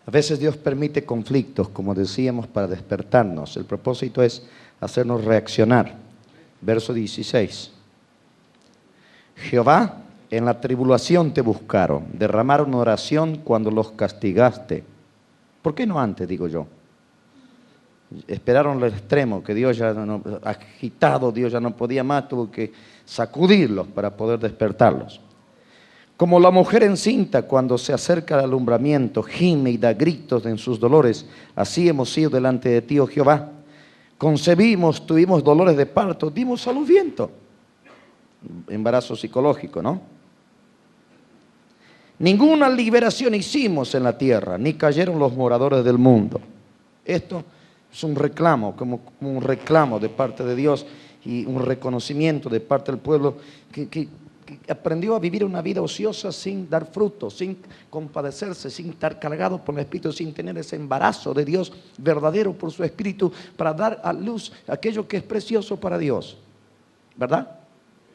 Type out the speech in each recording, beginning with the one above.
A veces Dios permite conflictos, como decíamos, para despertarnos. El propósito es hacernos reaccionar. Verso 16. Jehová, en la tribulación te buscaron, derramaron oración cuando los castigaste. ¿Por qué no antes, digo yo? Esperaron al extremo, que Dios ya no, agitado, Dios ya no podía más, tuvo que sacudirlos para poder despertarlos. Como la mujer encinta cuando se acerca al alumbramiento, gime y da gritos en sus dolores, así hemos sido delante de ti, oh Jehová. Concebimos, tuvimos dolores de parto, dimos a luz viento. Embarazo psicológico, ¿no? Ninguna liberación hicimos en la tierra, ni cayeron los moradores del mundo. Esto es un reclamo, como un reclamo de parte de Dios y un reconocimiento de parte del pueblo que aprendió a vivir una vida ociosa sin dar fruto, sin compadecerse, sin estar cargado por el Espíritu, sin tener ese embarazo de Dios verdadero por su Espíritu para dar a luz aquello que es precioso para Dios, ¿verdad?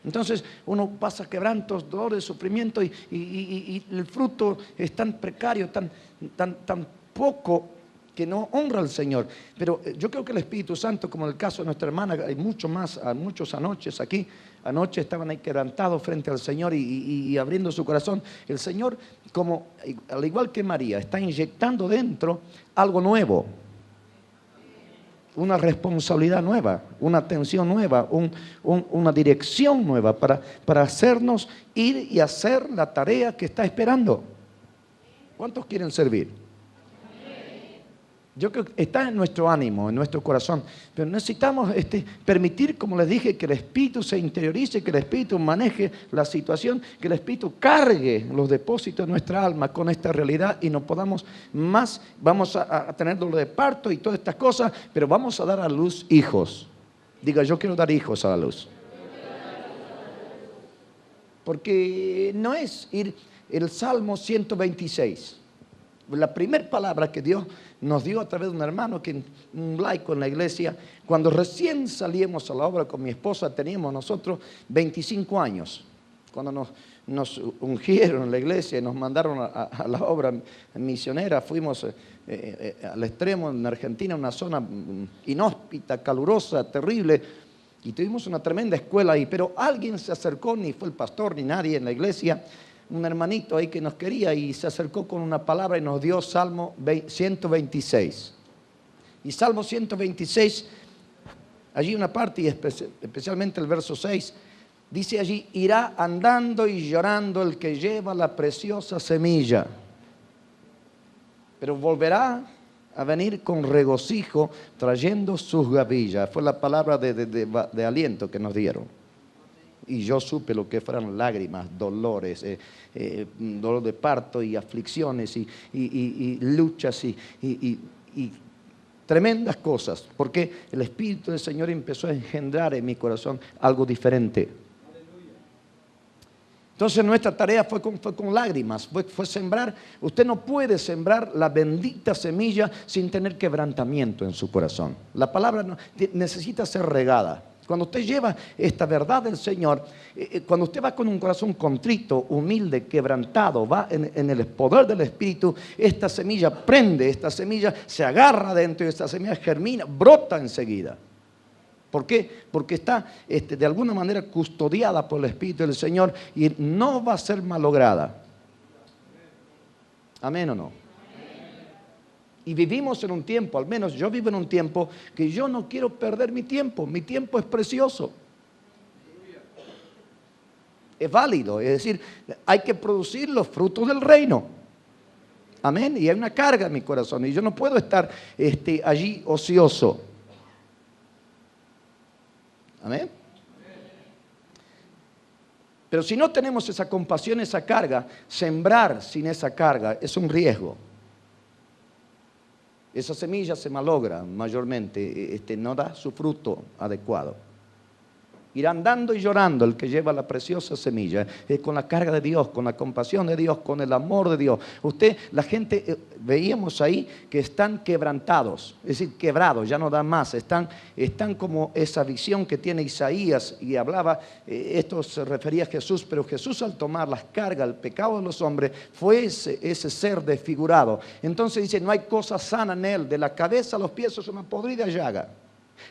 Entonces uno pasa quebrantos, dolores, sufrimiento y el fruto es tan precario, tan poco que no honra al Señor. Pero yo creo que el Espíritu Santo, como en el caso de nuestra hermana, hay muchos anoches aquí, anoche estaban ahí quebrantados frente al Señor y abriendo su corazón. El Señor, como al igual que María, está inyectando dentro algo nuevo. Una responsabilidad nueva, una atención nueva, una dirección nueva para hacernos ir y hacer la tarea que está esperando. ¿Cuántos quieren servir? Yo creo que está en nuestro ánimo, en nuestro corazón, pero necesitamos permitir, como les dije, que el Espíritu se interiorice, que el Espíritu maneje la situación, que el Espíritu cargue los depósitos de nuestra alma con esta realidad y no podamos más, vamos a tener dolor de parto y todas estas cosas, pero vamos a dar a luz hijos. Diga, yo quiero dar hijos a la luz. Porque no es ir el Salmo 126. La primera palabra que Dios nos dio a través de un hermano, un laico en la iglesia, cuando recién salíamos a la obra con mi esposa, teníamos nosotros 25 años. Cuando nos ungieron en la iglesia y nos mandaron a la obra misionera, fuimos al extremo en Argentina, una zona inhóspita, calurosa, terrible, y tuvimos una tremenda escuela ahí, pero alguien se acercó, ni fue el pastor ni nadie en la iglesia, un hermanito ahí que nos quería y se acercó con una palabra y nos dio Salmo 126. Y Salmo 126, allí una parte y especialmente el verso 6, dice allí, irá andando y llorando el que lleva la preciosa semilla, pero volverá a venir con regocijo trayendo sus gavillas. Fue la palabra de aliento que nos dieron. Y yo supe lo que fueran lágrimas, dolores, dolor de parto y aflicciones y luchas y tremendas cosas. Porque el Espíritu del Señor empezó a engendrar en mi corazón algo diferente. Entonces nuestra tarea fue con lágrimas, fue sembrar. Usted no puede sembrar la bendita semilla sin tener quebrantamiento en su corazón. La palabra necesita ser regada. Cuando usted lleva esta verdad del Señor, cuando usted va con un corazón contrito, humilde, quebrantado, va en el poder del Espíritu, esta semilla prende, esta semilla se agarra dentro y esta semilla germina, brota enseguida. ¿Por qué? Porque está de alguna manera custodiada por el Espíritu del Señor y no va a ser malograda. ¿Amén o no? Y vivimos en un tiempo, al menos yo vivo en un tiempo que yo no quiero perder mi tiempo es precioso. Es válido, es decir, hay que producir los frutos del reino. Amén, y hay una carga en mi corazón y yo no puedo estar allí ocioso. Amén. Pero si no tenemos esa compasión, esa carga, sembrar sin esa carga es un riesgo. Esa semilla se malogra mayormente, no da su fruto adecuado. Ir andando y llorando el que lleva la preciosa semilla, con la carga de Dios, con la compasión de Dios, con el amor de Dios. La gente, veíamos ahí que están quebrantados, es decir, quebrados, ya no dan más. Están como esa visión que tiene Isaías y hablaba, esto se refería a Jesús, pero Jesús al tomar las cargas, el pecado de los hombres, fue ese ser desfigurado. Entonces dice, no hay cosa sana en él, de la cabeza a los pies es una podrida llaga.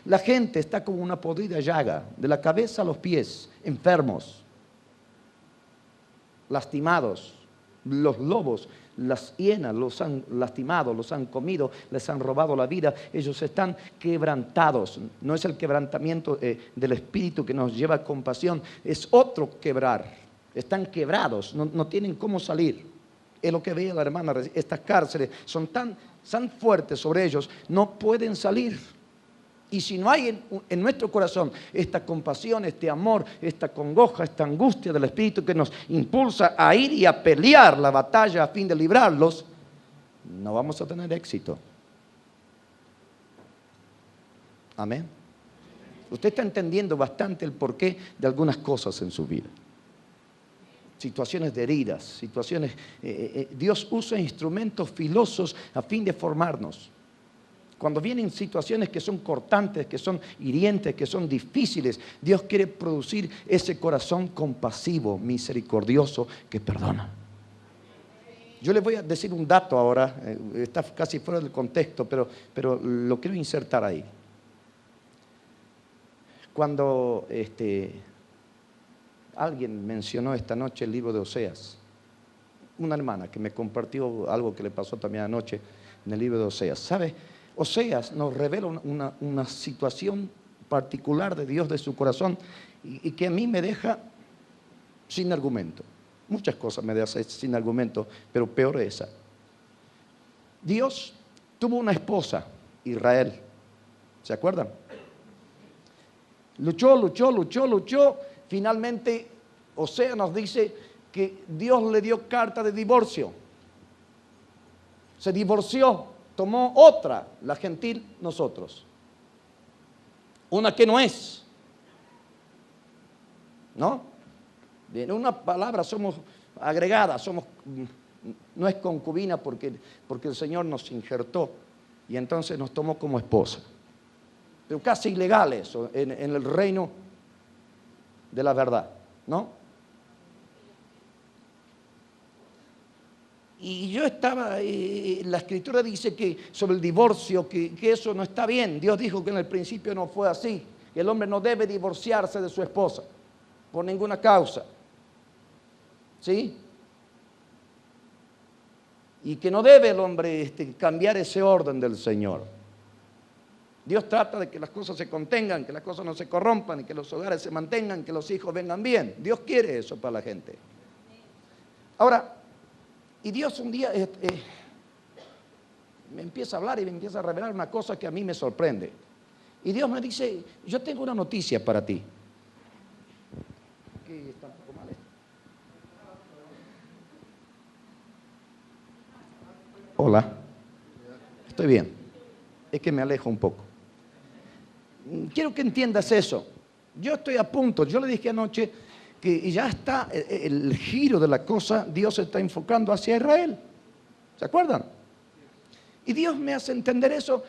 La gente está como una podrida llaga, de la cabeza a los pies, enfermos, lastimados. Los lobos, las hienas los han lastimado, los han comido, les han robado la vida. Ellos están quebrantados. No es el quebrantamiento del espíritu que nos lleva a compasión, es otro quebrar. Están quebrados, no tienen cómo salir. Es lo que veía la hermana. Estas cárceles son tan fuertes sobre ellos, no pueden salir. Y si no hay en nuestro corazón esta compasión, este amor, esta congoja, esta angustia del Espíritu que nos impulsa a ir y a pelear la batalla a fin de librarlos, no vamos a tener éxito. Amén. Usted está entendiendo bastante el porqué de algunas cosas en su vida. Situaciones de heridas, situaciones... Dios usa instrumentos filosos a fin de formarnos. Cuando vienen situaciones que son cortantes, que son hirientes, que son difíciles, Dios quiere producir ese corazón compasivo, misericordioso, que perdona. Yo les voy a decir un dato ahora, está casi fuera del contexto, pero lo quiero insertar ahí. Cuando alguien mencionó esta noche el libro de Oseas, una hermana que me compartió algo que le pasó también anoche en el libro de Oseas, ¿sabe? Oseas nos revela una situación particular de Dios, de su corazón, y que a mí me deja sin argumento. Muchas cosas me dejan sin argumento, pero peor esa. Dios tuvo una esposa, Israel. ¿Se acuerdan? Luchó. Finalmente, Oseas nos dice que Dios le dio carta de divorcio. Se divorció. Tomó otra, la gentil, nosotros. Una que no es. ¿No? En una palabra somos agregadas, no es concubina porque el Señor nos injertó y entonces nos tomó como esposa. Pero casi ilegal eso en el reino de la verdad, ¿no? Y yo estaba, la escritura dice que sobre el divorcio, que eso no está bien. Dios dijo que en el principio no fue así, que el hombre no debe divorciarse de su esposa por ninguna causa. ¿Sí? Y que no debe el hombre cambiar ese orden del Señor. Dios trata de que las cosas se contengan, que las cosas no se corrompan y que los hogares se mantengan, que los hijos vengan bien. Dios quiere eso para la gente. Ahora, y Dios un día me empieza a hablar y me empieza a revelar una cosa que a mí me sorprende. Y Dios me dice, yo tengo una noticia para ti. ¿Qué está un poco mal esto? Hola. Estoy bien. Es que me alejo un poco. Quiero que entiendas eso. Yo estoy a punto, yo le dije anoche que ya está el giro de la cosa, Dios se está enfocando hacia Israel. ¿Se acuerdan? Y Dios me hace entender eso.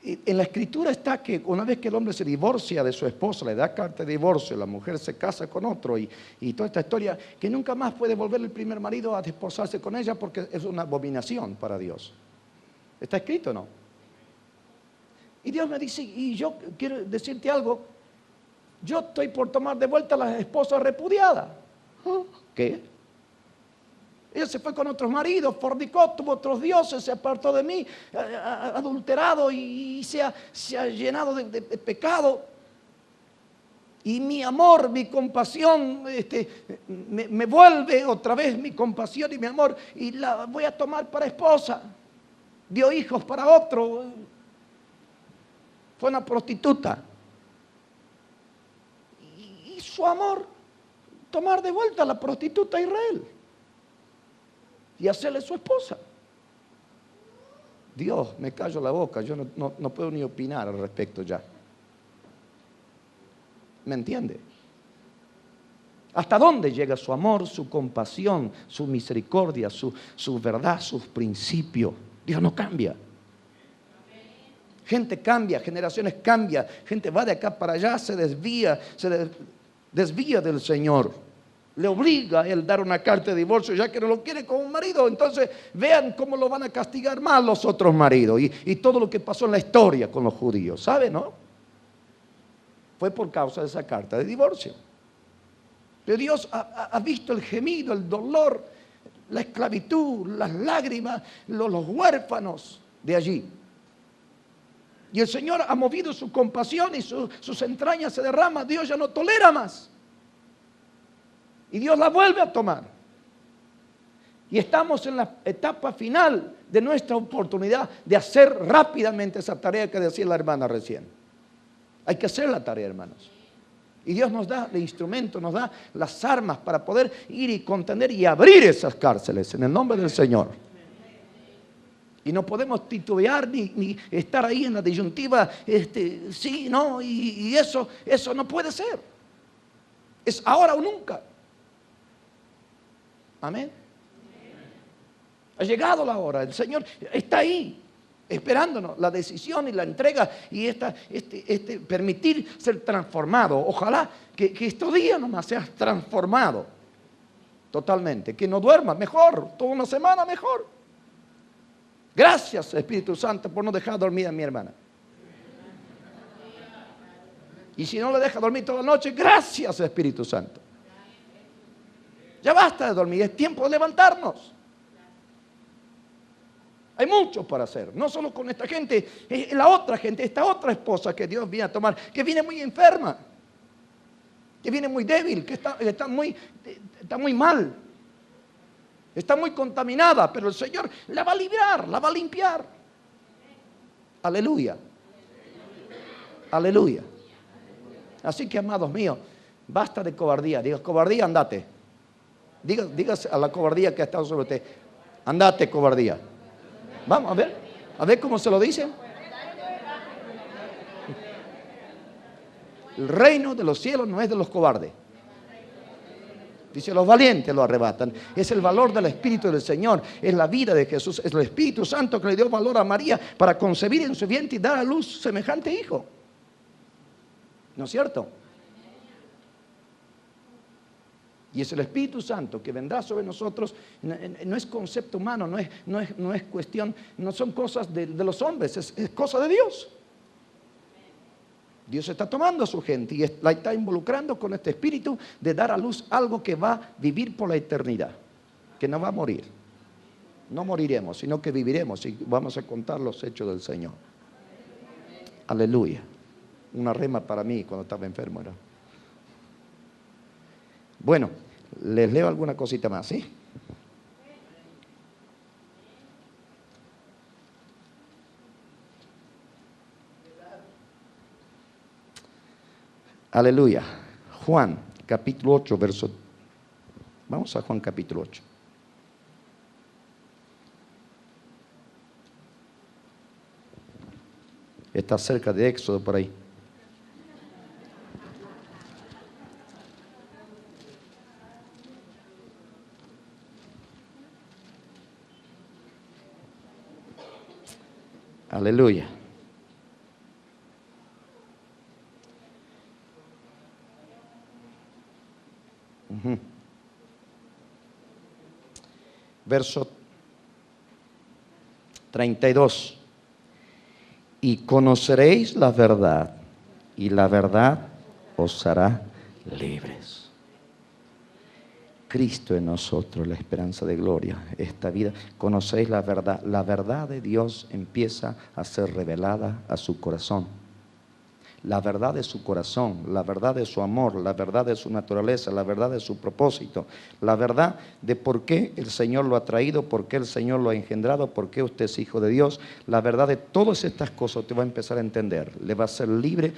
En la escritura está que una vez que el hombre se divorcia de su esposa, le da carta de divorcio, la mujer se casa con otro y toda esta historia, que nunca más puede volver el primer marido a desposarse con ella porque es una abominación para Dios. ¿Está escrito o no? Y Dios me dice, y yo quiero decirte algo, yo estoy por tomar de vuelta a la esposa repudiada. ¿Qué? Ella se fue con otros maridos, fornicó, tuvo otros dioses, se apartó de mí, adulterado y se ha llenado de pecado. Y mi amor, mi compasión, me vuelve otra vez mi compasión y mi amor y la voy a tomar para esposa. Dio hijos para otro. Fue una prostituta. Y su amor, tomar de vuelta a la prostituta a Israel y hacerle su esposa. Dios, me callo la boca, yo no puedo ni opinar al respecto ya. ¿Me entiende? ¿Hasta dónde llega su amor, su compasión, su misericordia, su verdad, sus principios? Dios no cambia. Gente cambia, generaciones cambian, gente va de acá para allá, se desvía del Señor. Le obliga a él dar una carta de divorcio ya que no lo quiere como un marido. Entonces vean cómo lo van a castigar más los otros maridos y todo lo que pasó en la historia con los judíos. ¿Sabe, no? Fue por causa de esa carta de divorcio. Pero Dios ha visto el gemido, el dolor, la esclavitud, las lágrimas, los huérfanos de allí. Y el Señor ha movido su compasión y sus entrañas se derraman. Dios ya no tolera más. Y Dios la vuelve a tomar. Y estamos en la etapa final de nuestra oportunidad de hacer rápidamente esa tarea que decía la hermana recién. Hay que hacer la tarea, hermanos. Y Dios nos da el instrumento, nos da las armas para poder ir y contender y abrir esas cárceles en el nombre del Señor. Y no podemos titubear ni estar ahí en la disyuntiva, sí, no, y eso no puede ser. Es ahora o nunca. Amén. Ha llegado la hora, el Señor está ahí, esperándonos la decisión y la entrega y permitir ser transformado. Ojalá que estos días nomás seas transformado totalmente, que no duermas mejor, toda una semana mejor. Gracias, Espíritu Santo, por no dejar dormir a mi hermana. Y si no le deja dormir toda la noche, gracias, Espíritu Santo. Ya basta de dormir, es tiempo de levantarnos. Hay mucho para hacer, no solo con esta gente, la otra gente, esta otra esposa que Dios viene a tomar, que viene muy enferma, que viene muy débil, que está muy mal, está muy contaminada, pero el Señor la va a librar, la va a limpiar. Aleluya. Aleluya. Así que, amados míos, basta de cobardía. Diga, cobardía, andate. Dígase a la cobardía que ha estado sobre usted, andate, cobardía. Vamos a ver cómo se lo dicen. El reino de los cielos no es de los cobardes. Dice, los valientes lo arrebatan. Es el valor del Espíritu del Señor. Es la vida de Jesús. Es el Espíritu Santo que le dio valor a María para concebir en su vientre y dar a luz semejante hijo. ¿No es cierto? Y es el Espíritu Santo que vendrá sobre nosotros. No es concepto humano, no es cuestión, no son cosas de los hombres, es cosa de Dios. Dios está tomando a su gente y la está involucrando con este espíritu de dar a luz algo que va a vivir por la eternidad, que no va a morir. No moriremos, sino que viviremos y vamos a contar los hechos del Señor. Aleluya. Una rema para mí cuando estaba enfermo era. Bueno, les leo alguna cosita más, ¿sí? Aleluya. Juan, capítulo 8, verso. Vamos a Juan, capítulo 8. Está cerca de Éxodo por ahí. Aleluya. Verso 32. Y conoceréis la verdad, y la verdad os hará libres. Cristo en nosotros, la esperanza de gloria, esta vida. Conocéis la verdad de Dios empieza a ser revelada a su corazón. La verdad de su corazón, la verdad de su amor, la verdad de su naturaleza, la verdad de su propósito, la verdad de por qué el Señor lo ha traído, por qué el Señor lo ha engendrado, por qué usted es hijo de Dios. La verdad de todas estas cosas usted va a empezar a entender, le va a ser libre.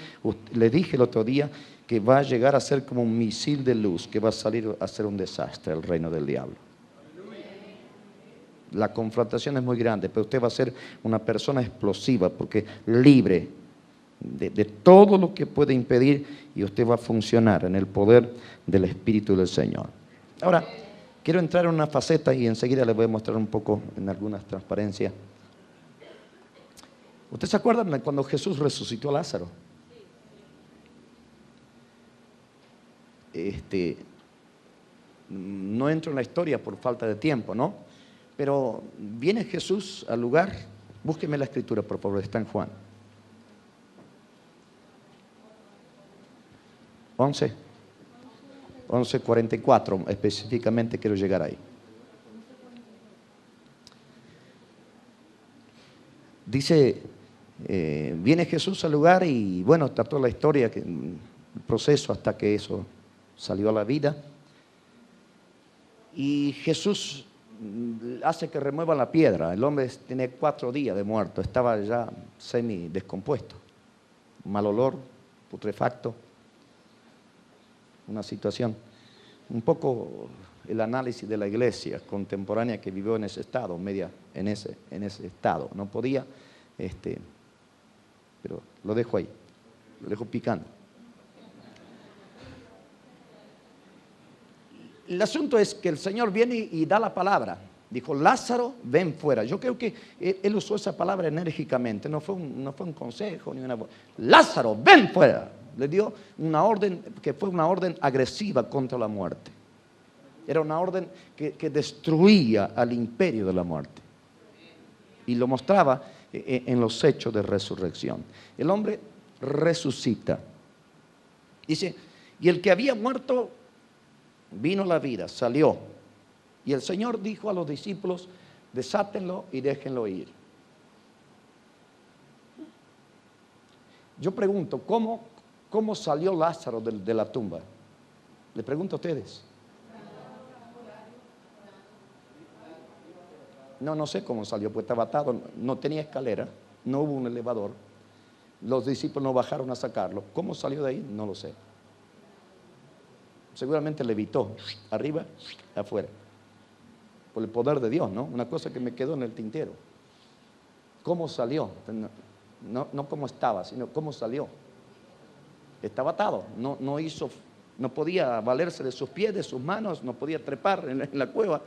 Le dije el otro día que va a llegar a ser como un misil de luz, que va a salir a ser un desastre el reino del diablo. La confrontación es muy grande, pero usted va a ser una persona explosiva porque libre. de todo lo que puede impedir, y usted va a funcionar en el poder del Espíritu del Señor. Ahora, quiero entrar en una faceta y enseguida les voy a mostrar un poco en algunas transparencias. ¿Ustedes se acuerdan de cuando Jesús resucitó a Lázaro? No entro en la historia por falta de tiempo, ¿no? Pero viene Jesús al lugar, búsqueme la escritura, por favor, está en Juan. 11:44, específicamente quiero llegar ahí. Dice, viene Jesús al lugar y bueno, está toda la historia, el proceso hasta que eso salió a la vida. Y Jesús hace que remuevan la piedra. El hombre tiene 4 días de muerto, estaba ya semi descompuesto, mal olor, putrefacto. Una situación, un poco el análisis de la iglesia contemporánea que vivió en ese estado, media en ese estado. No podía, pero lo dejo ahí, lo dejo picando. El asunto es que el Señor viene y da la palabra. Dijo, Lázaro, ven fuera. Yo creo que él usó esa palabra enérgicamente, no fue un consejo ni una voz. Lázaro, ven fuera. Le dio una orden que fue una orden agresiva contra la muerte. Era una orden que destruía al imperio de la muerte. Y lo mostraba en los hechos de resurrección. El hombre resucita. Dice, y el que había muerto vino a la vida, salió. Y el Señor dijo a los discípulos, desátenlo y déjenlo ir. Yo pregunto, ¿cómo salió Lázaro de la tumba? Le pregunto a ustedes. No sé cómo salió, pues estaba atado, no tenía escalera, no hubo un elevador. Los discípulos no bajaron a sacarlo. ¿Cómo salió de ahí? No lo sé. Seguramente levitó, arriba, afuera. Por el poder de Dios, ¿no? Una cosa que me quedó en el tintero. ¿Cómo salió? No cómo estaba, sino cómo salió. Estaba atado, no podía valerse de sus pies, de sus manos, no podía trepar en la cueva.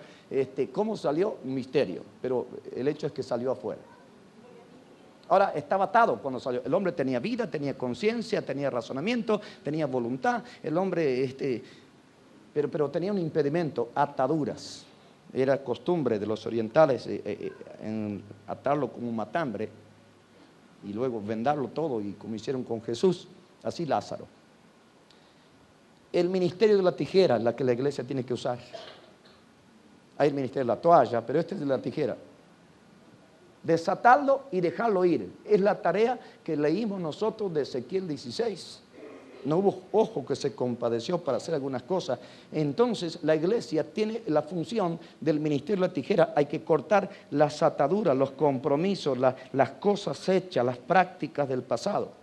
¿Cómo salió? Un misterio, pero el hecho es que salió afuera. Ahora, estaba atado cuando salió. El hombre tenía vida, tenía conciencia, tenía razonamiento, tenía voluntad. El hombre, pero tenía un impedimento, ataduras. Era costumbre de los orientales atarlo como un matambre y luego vendarlo todo, y como hicieron con Jesús, así Lázaro. El ministerio de la tijera es la que la iglesia tiene que usar. Hay el ministerio de la toalla, pero este es de la tijera. Desatarlo y dejarlo ir. Es la tarea que leímos nosotros de Ezequiel 16. No hubo ojo que se compadeció para hacer algunas cosas. Entonces la iglesia tiene la función del ministerio de la tijera. Hay que cortar las ataduras, los compromisos, las cosas hechas, las prácticas del pasado.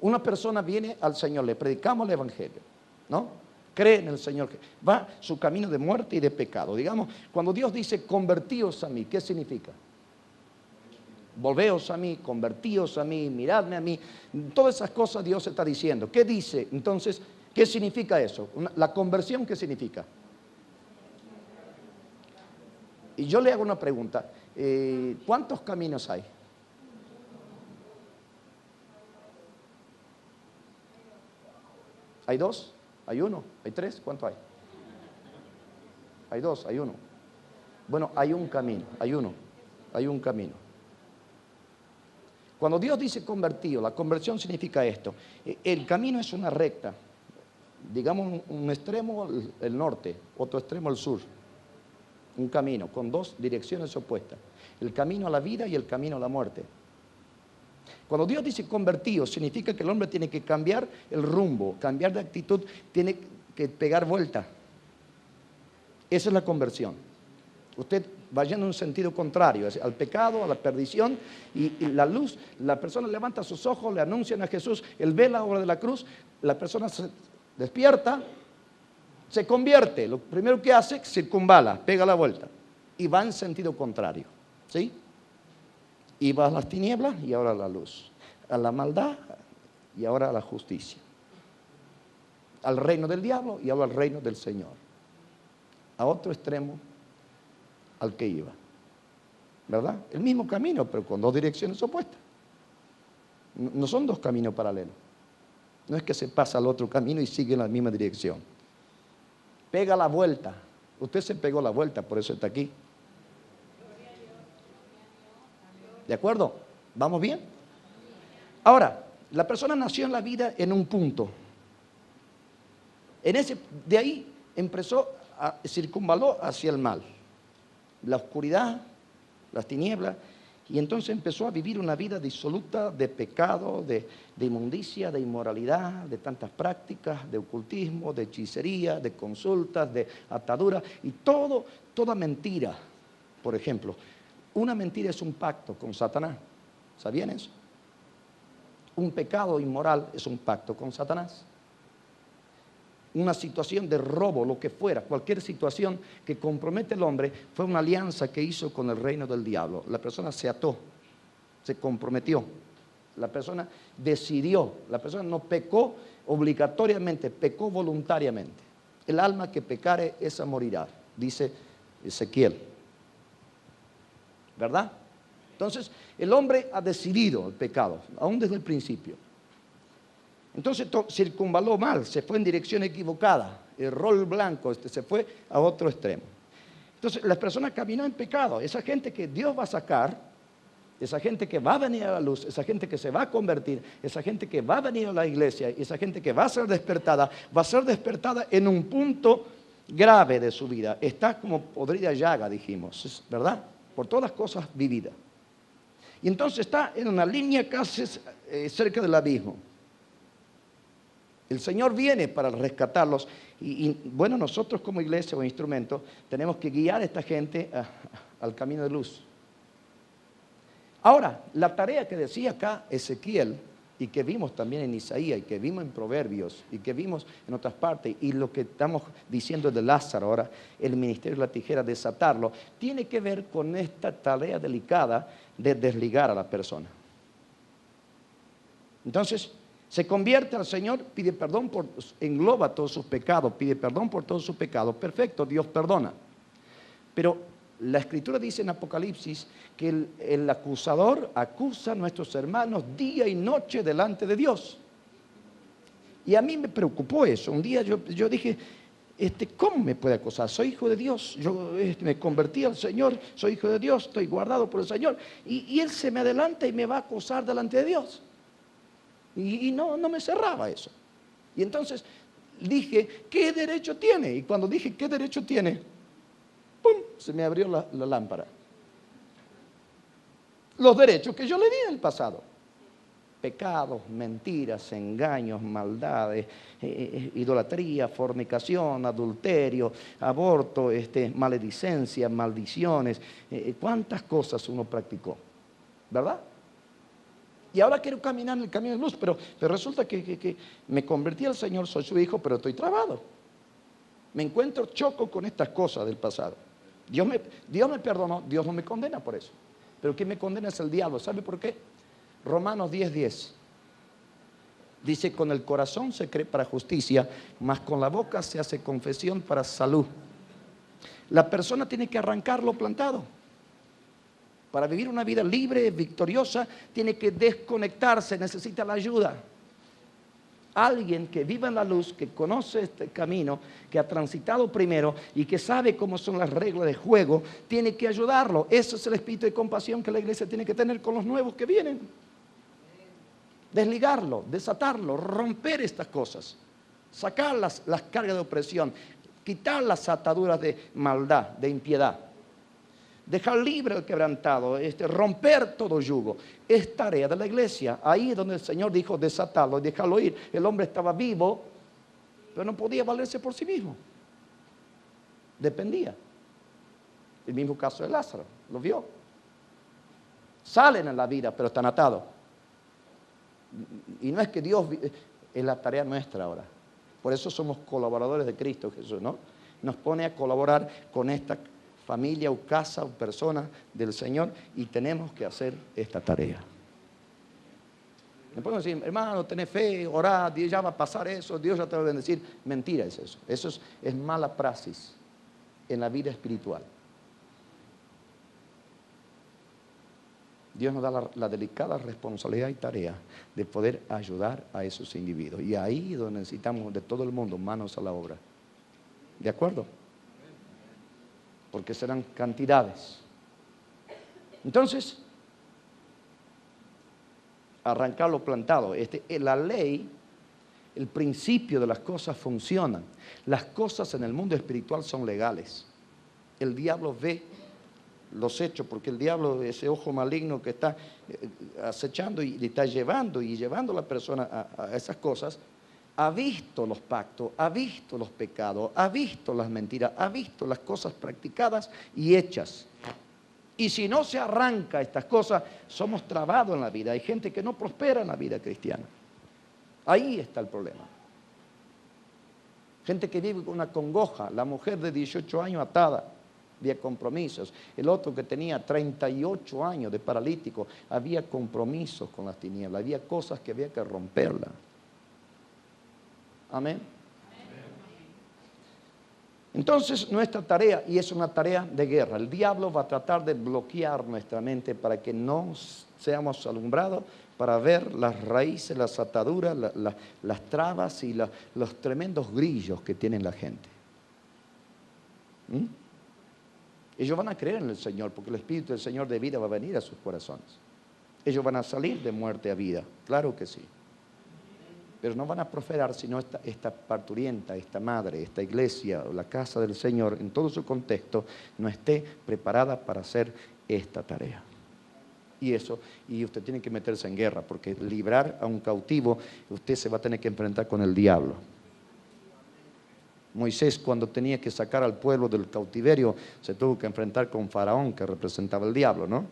Una persona viene al Señor, le predicamos el evangelio, ¿no? Cree en el Señor, va su camino de muerte y de pecado. Digamos, cuando Dios dice convertíos a mí, ¿qué significa? Volveos a mí, convertíos a mí, miradme a mí. Todas esas cosas Dios está diciendo. ¿Qué dice? Entonces, ¿qué significa eso? La conversión, ¿qué significa? Y yo le hago una pregunta. ¿Cuántos caminos hay? ¿Hay 2? ¿Hay 1? ¿Hay 3? ¿Cuánto hay? Hay 2, hay 1. Bueno, hay un camino, hay uno, hay un camino. Cuando Dios dice convertido, la conversión significa esto. El camino es una recta. Digamos un extremo el norte, otro extremo el sur. Un camino con 2 direcciones opuestas. El camino a la vida y el camino a la muerte. Cuando Dios dice convertido, significa que el hombre tiene que cambiar el rumbo, cambiar de actitud, tiene que pegar vuelta. Esa es la conversión. Usted va yendo en un sentido contrario, al pecado, a la perdición, y la luz, la persona levanta sus ojos, le anuncian a Jesús, él ve la obra de la cruz, la persona se despierta, se convierte, lo primero que hace, circunvala, pega la vuelta, y va en sentido contrario, ¿sí? Iba a las tinieblas y ahora a la luz. a la maldad y ahora a la justicia. Al reino del diablo y ahora al reino del Señor. A otro extremo al que iba. ¿Verdad? El mismo camino, pero con dos direcciones opuestas. No son dos caminos paralelos. No es que se pasa al otro camino y sigue en la misma dirección. Pega la vuelta. Usted se pegó la vuelta, por eso está aquí. ¿De acuerdo? ¿Vamos bien? Ahora, la persona nació en la vida en un punto. De ahí circunvaló hacia el mal. La oscuridad, las tinieblas, y entonces empezó a vivir una vida disoluta de pecado, de inmundicia, de inmoralidad, de tantas prácticas, de ocultismo, de hechicería, de consultas, de ataduras, y toda mentira. Por ejemplo, una mentira es un pacto con Satanás. ¿Sabían eso? Un pecado inmoral es un pacto con Satanás. Una situación de robo, lo que fuera, cualquier situación que compromete al hombre, fue una alianza que hizo con el reino del diablo. La persona se ató, se comprometió, la persona decidió, la persona no pecó obligatoriamente, pecó voluntariamente. El alma que pecare, esa morirá, dice Ezequiel. ¿Verdad? Entonces, el hombre ha decidido el pecado, aún desde el principio. Entonces circunvaló mal, se fue en dirección equivocada, el rol blanco, se fue a otro extremo. Entonces la persona caminó en pecado, esa gente que Dios va a sacar, esa gente que va a venir a la luz, esa gente que se va a convertir, esa gente que va a venir a la iglesia, esa gente que va a ser despertada en un punto grave de su vida. Está como podrida llaga, dijimos, ¿verdad? Por todas las cosas vividas. Y entonces está en una línea casi cerca del abismo. El Señor viene para rescatarlos y bueno, nosotros como iglesia o instrumento tenemos que guiar a esta gente al camino de luz. Ahora, la tarea que decía acá Ezequiel y que vimos también en Isaías y que vimos en Proverbios y que vimos en otras partes y lo que estamos diciendo de Lázaro ahora, el ministerio de la tijera, desatarlo, tiene que ver con esta tarea delicada de desligar a la persona. Entonces, se convierte al Señor, pide perdón, engloba todos sus pecados, pide perdón por todos sus pecados. Perfecto, Dios perdona. Pero la Escritura dice en Apocalipsis que el acusador acusa a nuestros hermanos día y noche delante de Dios. Y a mí me preocupó eso. Un día yo dije, ¿cómo me puede acusar? Soy hijo de Dios, yo me convertí al Señor, soy hijo de Dios, estoy guardado por el Señor. Y Él se me adelanta y me va a acusar delante de Dios. Y no me cerraba eso. Y entonces dije, ¿qué derecho tiene? Y cuando dije, ¿qué derecho tiene? ¡Pum! Se me abrió la lámpara. Los derechos que yo le di en el pasado. Pecados, mentiras, engaños, maldades, idolatría, fornicación, adulterio, aborto, maledicencia, maldiciones. ¿Cuántas cosas uno practicó? ¿Verdad? Y ahora quiero caminar en el camino de luz, pero resulta que me convertí al Señor, soy su hijo, pero estoy trabado. Me encuentro, choco con estas cosas del pasado. Dios me perdonó, Dios no me condena por eso. Pero quien me condena es el diablo. ¿Sabe por qué? Romanos 10:10. Dice, con el corazón se cree para justicia, mas con la boca se hace confesión para salud. La persona tiene que arrancar lo plantado. Para vivir una vida libre, victoriosa, tiene que desconectarse, necesita la ayuda. Alguien que viva en la luz, que conoce este camino, que ha transitado primero y que sabe cómo son las reglas de juego, tiene que ayudarlo. Ese es el espíritu de compasión que la iglesia tiene que tener con los nuevos que vienen. Desligarlo, desatarlo, romper estas cosas, sacar las cargas de opresión, quitar las ataduras de maldad, de impiedad. Dejar libre el quebrantado, romper todo yugo. Es tarea de la iglesia. Ahí es donde el Señor dijo desatarlo y dejarlo ir. El hombre estaba vivo, pero no podía valerse por sí mismo. Dependía. El mismo caso de Lázaro, lo vio. Salen en la vida, pero están atados. Y no es que Dios, es la tarea nuestra ahora. Por eso somos colaboradores de Cristo Jesús, ¿no? Nos pone a colaborar con esta familia o casa o persona del Señor y tenemos que hacer esta tarea. Me pueden decir, hermano, tenés fe, orá, ya va a pasar eso, Dios ya te va a bendecir. Mentira es eso. Eso es mala praxis en la vida espiritual. Dios nos da la delicada responsabilidad y tarea de poder ayudar a esos individuos. Y ahí es donde necesitamos de todo el mundo manos a la obra. ¿De acuerdo? Porque serán cantidades. Entonces, arrancar lo plantado. La ley, el principio de las cosas funcionan. Las cosas en el mundo espiritual son legales. El diablo ve los hechos, porque el diablo, ese ojo maligno que está acechando y le está llevando a la persona a esas cosas, ha visto los pactos, ha visto los pecados, ha visto las mentiras, ha visto las cosas practicadas y hechas. Y si no se arranca estas cosas, somos trabados en la vida. Hay gente que no prospera en la vida cristiana. Ahí está el problema. Gente que vive con una congoja, la mujer de 18 años atada. Había compromisos. El otro que tenía 38 años de paralítico, había compromisos con las tinieblas, había cosas que había que romperlas. Amén. Entonces nuestra tarea, y es una tarea de guerra, el diablo va a tratar de bloquear nuestra mente para que no seamos alumbrados para ver las raíces, las ataduras, las trabas y los tremendos grillos que tiene la gente. Ellos van a creer en el Señor porque el Espíritu del Señor de vida va a venir a sus corazones. Ellos van a salir de muerte a vida, claro que sí. Pero no van a prosperar si no esta parturienta, esta madre, esta iglesia o la casa del Señor en todo su contexto no esté preparada para hacer esta tarea. Y usted tiene que meterse en guerra porque librar a un cautivo, usted se va a tener que enfrentar con el diablo. Moisés, cuando tenía que sacar al pueblo del cautiverio, se tuvo que enfrentar con Faraón, que representaba el diablo, ¿no?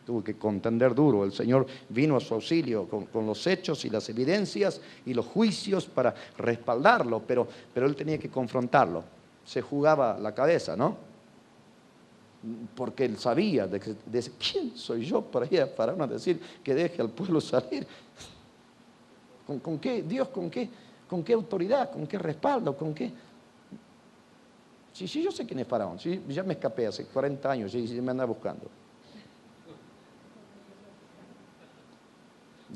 Tuvo que contender duro. El Señor vino a su auxilio con los hechos y las evidencias y los juicios para respaldarlo, pero él tenía que confrontarlo. Se jugaba la cabeza, ¿no? Porque él sabía de quién soy yo para ir a Faraón a decir que deje al pueblo salir. ¿Con qué? Dios, ¿con qué? ¿Con qué autoridad? ¿Con qué respaldo? ¿Con qué? Sí, yo sé quién es Faraón. Sí, ya me escapé hace 40 años y me andaba buscando.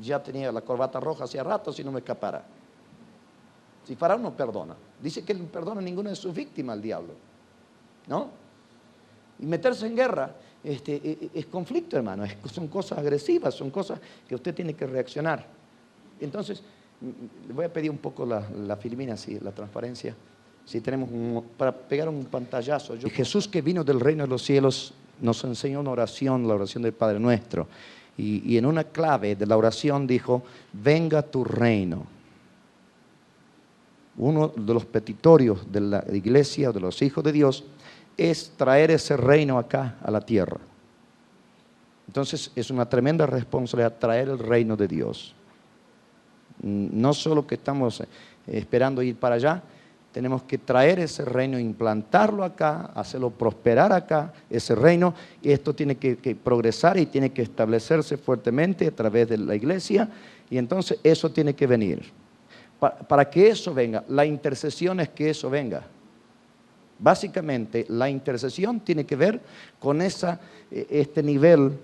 Ya tenía la corbata roja hacía rato si no me escapara. Si Faraón no perdona. Dice que él no perdona a ninguna de sus víctimas, el diablo. ¿No? Y meterse en guerra es conflicto, hermano. Son cosas agresivas, son cosas que usted tiene que reaccionar. Entonces, le voy a pedir un poco la filmina, sí, la transparencia. Si tenemos para pegar un pantallazo. Jesús, que vino del reino de los cielos, nos enseñó una oración, la oración del Padre Nuestro. Y en una clave de la oración dijo: venga tu reino. Uno de los petitorios de la iglesia, de los hijos de Dios, es traer ese reino acá a la tierra. Entonces es una tremenda responsabilidad traer el reino de Dios. No solo que estamos esperando ir para allá, tenemos que traer ese reino, implantarlo acá, hacerlo prosperar acá, ese reino, y esto tiene que progresar y tiene que establecerse fuertemente a través de la iglesia, y entonces eso tiene que venir. Para que eso venga, la intercesión es que eso venga. Básicamente, la intercesión tiene que ver con este nivel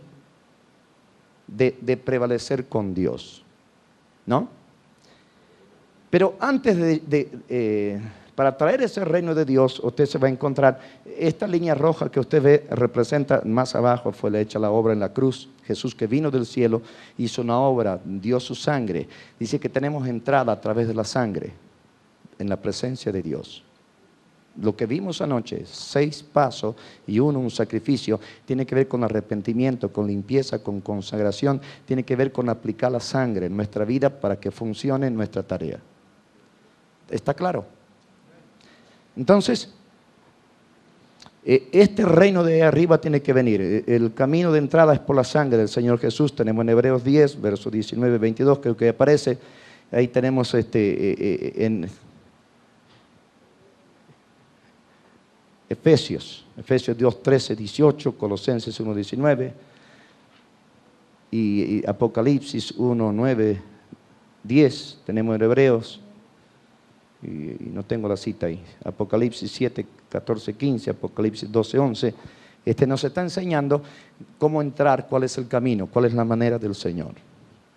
de prevalecer con Dios, ¿no? Pero antes para traer ese reino de Dios, usted se va a encontrar, esta línea roja que usted ve representa, más abajo fue hecha la obra en la cruz. Jesús, que vino del cielo, hizo una obra, dio su sangre. Dice que tenemos entrada a través de la sangre en la presencia de Dios. Lo que vimos anoche, 6 pasos y un sacrificio, tiene que ver con arrepentimiento, con limpieza, con consagración, tiene que ver con aplicar la sangre en nuestra vida para que funcione nuestra tarea. ¿Está claro? Entonces, este reino de arriba tiene que venir. El camino de entrada es por la sangre del Señor Jesús. Tenemos en Hebreos 10, verso 19, 22, creo que aparece. Ahí tenemos en Efesios 2, 13, 18, Colosenses 1, 19. y Apocalipsis 1, 9, 10, tenemos en Hebreos, y no tengo la cita ahí, Apocalipsis 7, 14, 15, Apocalipsis 12, 11, nos está enseñando cómo entrar, cuál es el camino, cuál es la manera del Señor,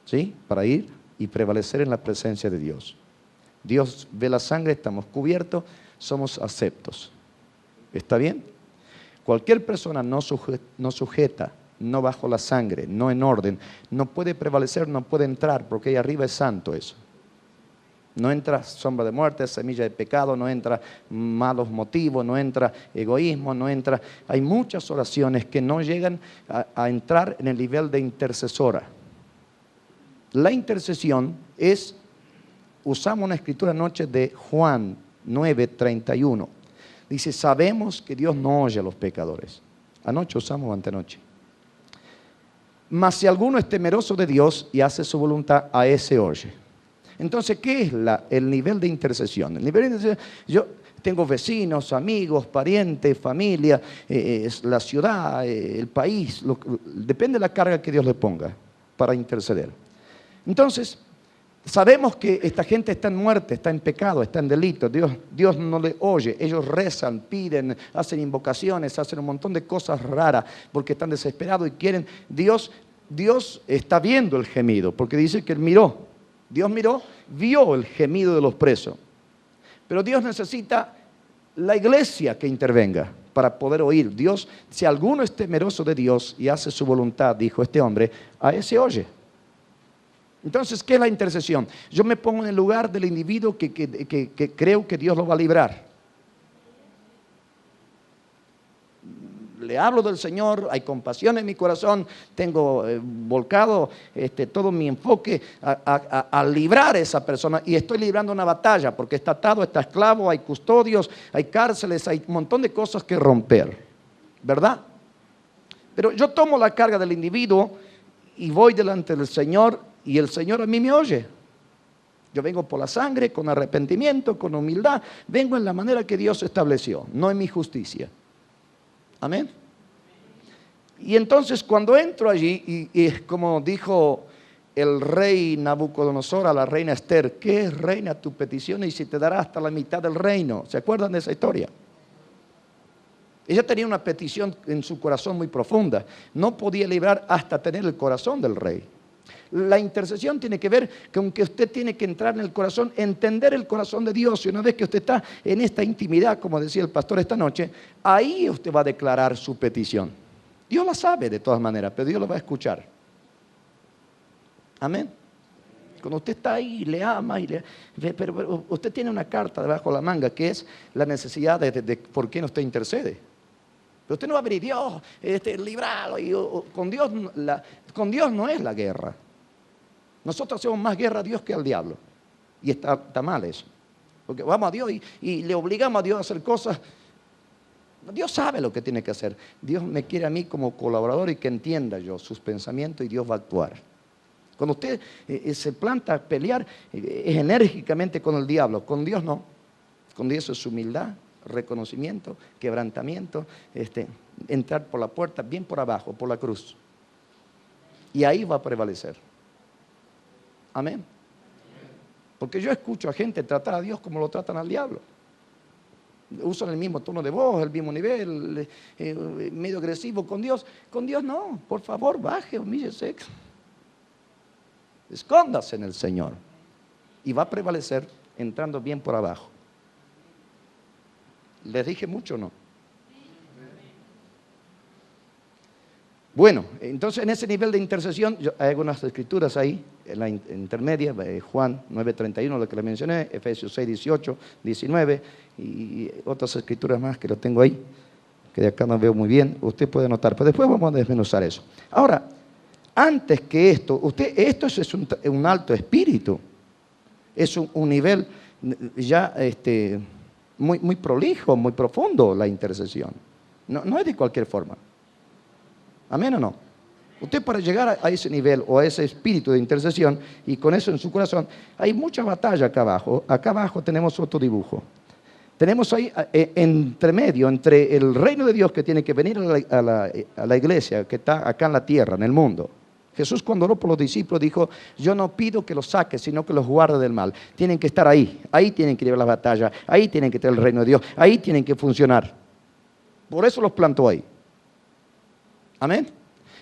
¿sí? Para ir y prevalecer en la presencia de Dios. Dios ve la sangre, estamos cubiertos, somos aceptos. ¿Está bien? Cualquier persona no sujeta, no bajo la sangre, no en orden, no puede prevalecer, no puede entrar, porque ahí arriba es santo eso. No entra sombra de muerte, semilla de pecado, no entra malos motivos, no entra egoísmo, no entra... Hay muchas oraciones que no llegan a entrar en el nivel de intercesora. La intercesión es, usamos una escritura anoche de Juan 9:31. Dice, sabemos que Dios no oye a los pecadores. Anoche usamos, antenoche. Mas si alguno es temeroso de Dios y hace su voluntad, a ese oye. Entonces, ¿qué es el nivel de intercesión? El nivel de intercesión, yo tengo vecinos, amigos, parientes, familia, la ciudad, el país, depende de la carga que Dios le ponga para interceder. Entonces, sabemos que esta gente está en muerte, está en pecado, está en delito. Dios no le oye. Ellos rezan, piden, hacen invocaciones, hacen un montón de cosas raras porque están desesperados y quieren. Dios está viendo el gemido porque dice que Él miró. Dios miró, vio el gemido de los presos. Pero Dios necesita la iglesia que intervenga para poder oír. Dios, si alguno es temeroso de Dios y hace su voluntad, dijo este hombre, a ese oye. Entonces, ¿qué es la intercesión? Yo me pongo en el lugar del individuo que creo que Dios lo va a librar. Le hablo del Señor, hay compasión en mi corazón, tengo volcado todo mi enfoque a librar a esa persona y estoy librando una batalla porque está atado, está esclavo, hay custodios, hay cárceles, hay un montón de cosas que romper, ¿verdad? Pero yo tomo la carga del individuo y voy delante del Señor y el Señor a mí me oye. Yo vengo por la sangre, con arrepentimiento, con humildad, vengo en la manera que Dios estableció, no en mi justicia. Amén. Y entonces cuando entro allí, y como dijo el rey Nabucodonosor a la reina Esther, ¿qué es, reina, tu petición? Y si te dará hasta la mitad del reino. ¿Se acuerdan de esa historia? Ella tenía una petición en su corazón muy profunda. No podía librar hasta tener el corazón del rey. La intercesión tiene que ver con que usted tiene que entrar en el corazón, entender el corazón de Dios. Y una vez que usted está en esta intimidad, como decía el pastor esta noche, ahí usted va a declarar su petición. Dios la sabe de todas maneras, pero Dios lo va a escuchar. Amén. Cuando usted está ahí y le ama, pero usted tiene una carta debajo de la manga que es la necesidad de por qué no usted intercede. Pero usted no va a venir, Dios, libralo. Con Dios no es la guerra. Nosotros hacemos más guerra a Dios que al diablo. Y está mal eso. Porque vamos a Dios y le obligamos a Dios a hacer cosas. Dios sabe lo que tiene que hacer. Dios me quiere a mí como colaborador y que entienda yo sus pensamientos y Dios va a actuar. Cuando usted se planta a pelear, es enérgicamente con el diablo. Con Dios no. Con Dios es humildad, reconocimiento, quebrantamiento, entrar por la puerta, bien por abajo, por la cruz. Y ahí va a prevalecer. Amén. Porque yo escucho a gente tratar a Dios como lo tratan al diablo. Usan el mismo tono de voz, el mismo nivel, medio agresivo con Dios. Con Dios no, por favor, baje, humíllese. Escóndase en el Señor. Y va a prevalecer entrando bien por abajo. ¿Les dije mucho o no? Bueno, entonces en ese nivel de intercesión, hay algunas escrituras ahí, en la intermedia, Juan 9:31, lo que le mencioné, Efesios 6:18, 19, y otras escrituras más que lo tengo ahí, que de acá no veo muy bien, usted puede anotar, pero después vamos a desmenuzar eso. Ahora, antes que esto es un alto espíritu, es un nivel ya muy prolijo, muy profundo la intercesión, no es de cualquier forma. ¿Amén o no? Usted para llegar a ese nivel o a ese espíritu de intercesión y con eso en su corazón, hay mucha batalla acá abajo. Acá abajo tenemos otro dibujo. Tenemos ahí entre medio, entre el reino de Dios que tiene que venir a la iglesia que está acá en la tierra, en el mundo. Jesús cuando oró por los discípulos dijo, yo no pido que los saque, sino que los guarde del mal. Tienen que estar ahí, ahí tienen que llevar la batalla, ahí tienen que tener el reino de Dios, ahí tienen que funcionar. Por eso los plantó ahí. Amén.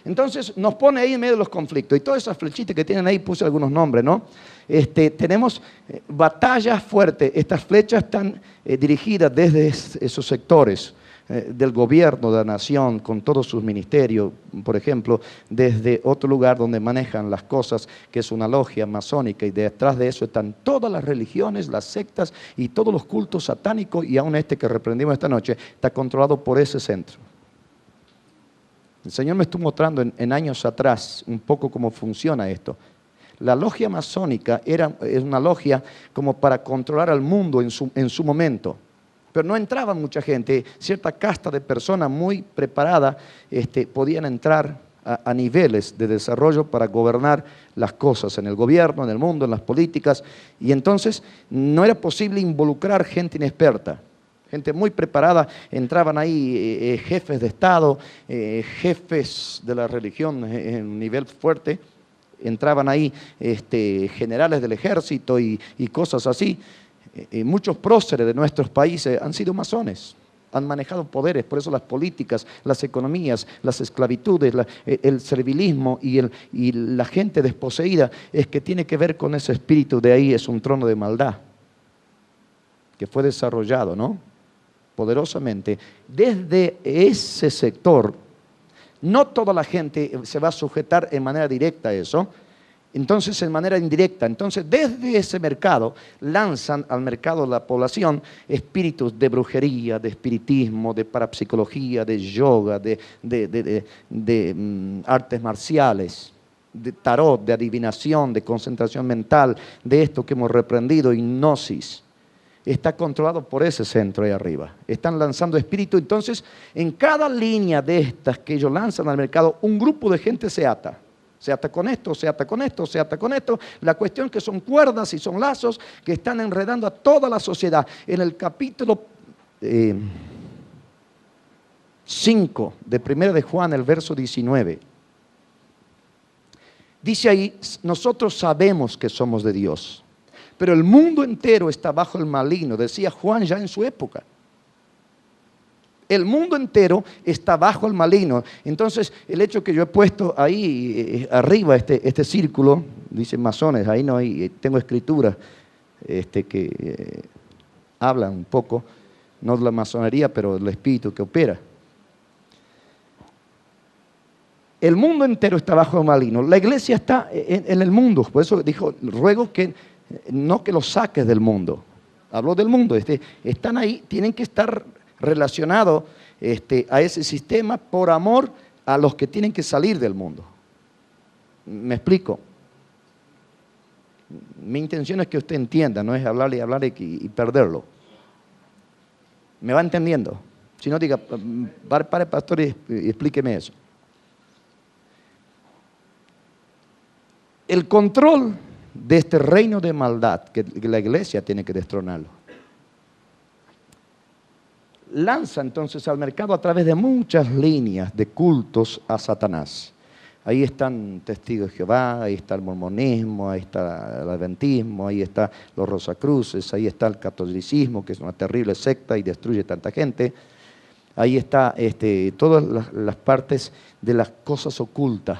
Entonces nos pone ahí en medio de los conflictos. Y todas esas flechitas que tienen ahí, puse algunos nombres, ¿no? Tenemos batallas fuertes. Estas flechas están dirigidas desde esos sectores del gobierno de la nación, con todos sus ministerios, por ejemplo, desde otro lugar donde manejan las cosas, que es una logia masónica, y detrás de eso están todas las religiones, las sectas y todos los cultos satánicos, y aún este que reprendimos esta noche está controlado por ese centro. El Señor me estuvo mostrando en años atrás un poco cómo funciona esto. La logia masónica es una logia como para controlar al mundo en su momento. Pero no entraba mucha gente. Cierta casta de personas muy preparadas podían entrar a niveles de desarrollo para gobernar las cosas en el gobierno, en el mundo, en las políticas. Y entonces no era posible involucrar gente inexperta. Gente muy preparada, entraban ahí jefes de Estado, jefes de la religión en un nivel fuerte, entraban ahí generales del ejército y cosas así. Muchos próceres de nuestros países han sido masones, han manejado poderes, por eso las políticas, las economías, las esclavitudes, el servilismo y la gente desposeída es que tiene que ver con ese espíritu. De ahí es un trono de maldad que fue desarrollado, ¿no?, poderosamente desde ese sector. No toda la gente se va a sujetar en manera directa a eso, entonces en manera indirecta. Entonces desde ese mercado lanzan al mercado de la población espíritus de brujería, de espiritismo, de parapsicología, de yoga, de artes marciales, de tarot, de adivinación, de concentración mental, de esto que hemos reprendido, hipnosis. Está controlado por ese centro ahí arriba. Están lanzando espíritu. Entonces, en cada línea de estas que ellos lanzan al mercado, un grupo de gente se ata. Se ata con esto, se ata con esto, se ata con esto. La cuestión es que son cuerdas y son lazos que están enredando a toda la sociedad. En el capítulo 5 de 1 de Juan, el verso 19, dice ahí, nosotros sabemos que somos de Dios, pero el mundo entero está bajo el maligno, decía Juan ya en su época. El mundo entero está bajo el maligno. Entonces, el hecho que yo he puesto ahí arriba este círculo, dicen masones, ahí no hay, tengo escrituras que hablan un poco, no de la masonería, pero del espíritu que opera. El mundo entero está bajo el maligno. La iglesia está en el mundo, por eso dijo, ruego que no que los saques del mundo. Habló del mundo. Están ahí, tienen que estar relacionados a ese sistema por amor a los que tienen que salir del mundo. ¿Me explico? Mi intención es que usted entienda, no es hablarle y hablarle y perderlo. ¿Me va entendiendo? Si no, diga, pare pastor y explíqueme eso. El control de este reino de maldad, que la iglesia tiene que destronarlo, lanza entonces al mercado a través de muchas líneas de cultos a Satanás. Ahí están testigos de Jehová, ahí está el mormonismo, ahí está el adventismo, ahí están los rosacruces, ahí está el catolicismo, que es una terrible secta y destruye tanta gente. Ahí está todas las partes de las cosas ocultas,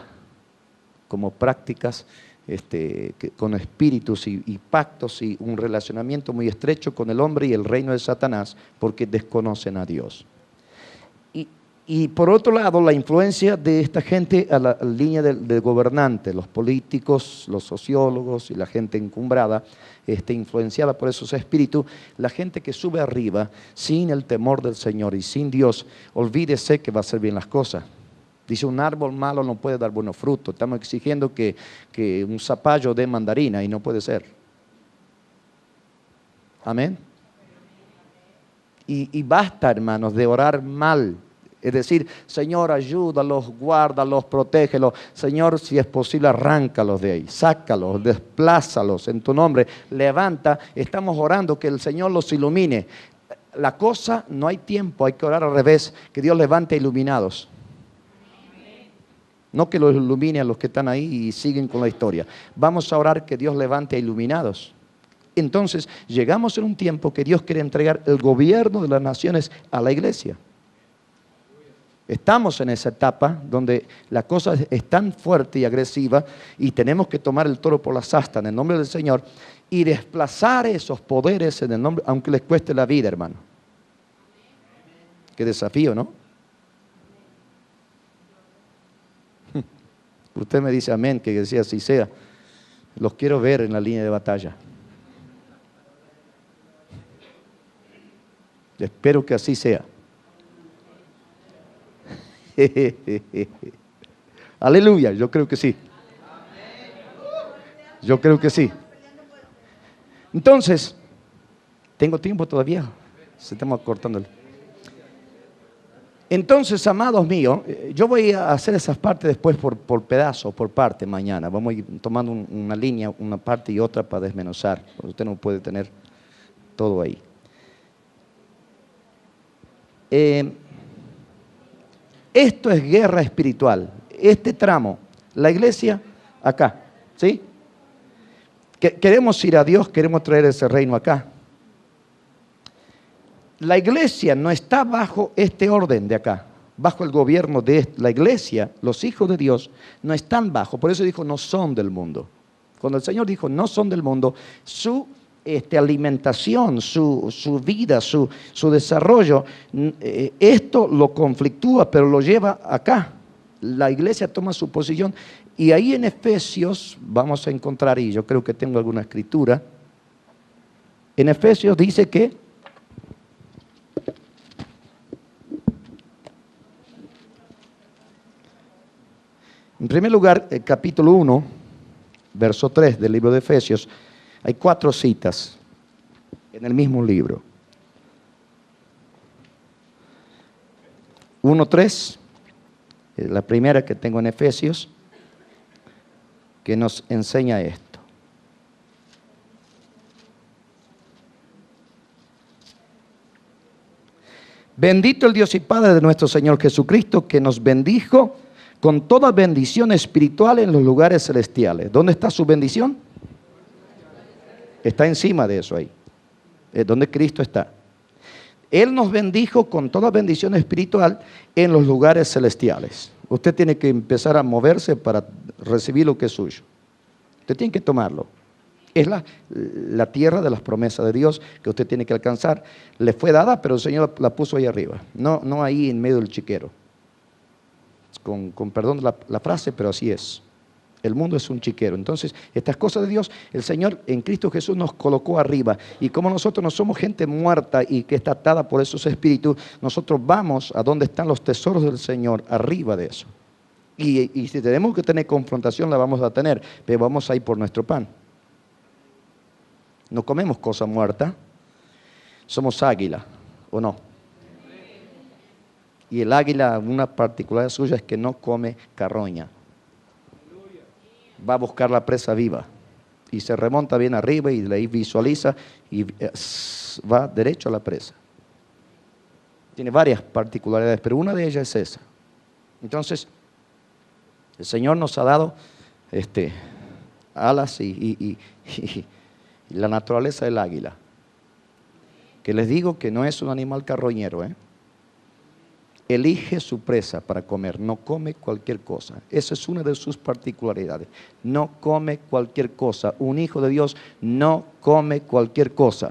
como prácticas con espíritus y pactos y un relacionamiento muy estrecho con el hombre y el reino de Satanás, porque desconocen a Dios. Y por otro lado, la influencia de esta gente a la línea del gobernante, los políticos, los sociólogos y la gente encumbrada, influenciada por esos espíritus, la gente que sube arriba sin el temor del Señor y sin Dios, olvídese que va a hacer bien las cosas. Dice, un árbol malo no puede dar buenos frutos. Estamos exigiendo que un zapallo dé mandarina y no puede ser. Amén. Y basta, hermanos, de orar mal. Es decir, Señor, ayúdalos, guárdalos, protégelos. Señor, si es posible, arráncalos de ahí, sácalos, desplázalos en tu nombre. Levanta, estamos orando que el Señor los ilumine. La cosa, no hay tiempo, hay que orar al revés, que Dios levante iluminados. No que los ilumine a los que están ahí y siguen con la historia. Vamos a orar que Dios levante a iluminados. Entonces, llegamos en un tiempo que Dios quiere entregar el gobierno de las naciones a la iglesia. Estamos en esa etapa donde la cosa es tan fuerte y agresiva y tenemos que tomar el toro por las astas en el nombre del Señor y desplazar esos poderes en el nombre, aunque les cueste la vida, hermano. Qué desafío, ¿no? Usted me dice amén, que decía así sea. Los quiero ver en la línea de batalla. Espero que así sea. Aleluya, yo creo que sí. Yo creo que sí. Entonces, ¿tengo tiempo todavía? Se estamos cortando. Entonces, amados míos, yo voy a hacer esas partes después por pedazos, por parte mañana. Vamos a ir tomando una línea, una parte y otra para desmenuzar. Usted no puede tener todo ahí. Esto es guerra espiritual. Este tramo, la iglesia, acá, ¿sí? Queremos ir a Dios, queremos traer ese reino acá. La iglesia no está bajo este orden de acá, bajo el gobierno de la iglesia. Los hijos de Dios no están bajo, por eso dijo no son del mundo. Cuando el Señor dijo no son del mundo, su alimentación, su vida, su desarrollo, esto lo conflictúa, pero lo lleva acá. La iglesia toma su posición y ahí en Efesios vamos a encontrar, y yo creo que tengo alguna escritura, en Efesios dice que en primer lugar, el capítulo 1, verso 3 del libro de Efesios, hay 4 citas en el mismo libro. 1:3, la primera que tengo en Efesios, que nos enseña esto. Bendito el Dios y Padre de nuestro Señor Jesucristo, que nos bendijo con toda bendición espiritual en los lugares celestiales. ¿Dónde está su bendición? Está encima de eso ahí, es donde Cristo está. Él nos bendijo con toda bendición espiritual en los lugares celestiales. Usted tiene que empezar a moverse para recibir lo que es suyo. Usted tiene que tomarlo. Es la tierra de las promesas de Dios que usted tiene que alcanzar. Le fue dada, pero el Señor la puso ahí arriba, no ahí en medio del chiquero. Con perdón de la frase, pero así es. El mundo es un chiquero. Entonces, estas cosas de Dios, el Señor en Cristo Jesús nos colocó arriba. Y como nosotros no somos gente muerta y que está atada por esos espíritus, nosotros vamos a donde están los tesoros del Señor, arriba de eso. Y si tenemos que tener confrontación, la vamos a tener, pero vamos a ir por nuestro pan. No comemos cosa muerta, somos águila, ¿o no? Y el águila, una particularidad suya es que no come carroña. Va a buscar la presa viva y se remonta bien arriba y le visualiza y va derecho a la presa. Tiene varias particularidades, pero una de ellas es esa. Entonces, el Señor nos ha dado alas y la naturaleza del águila. Que les digo que no es un animal carroñero, Elige su presa para comer, no come cualquier cosa. Esa es una de sus particularidades. No come cualquier cosa. Un hijo de Dios no come cualquier cosa.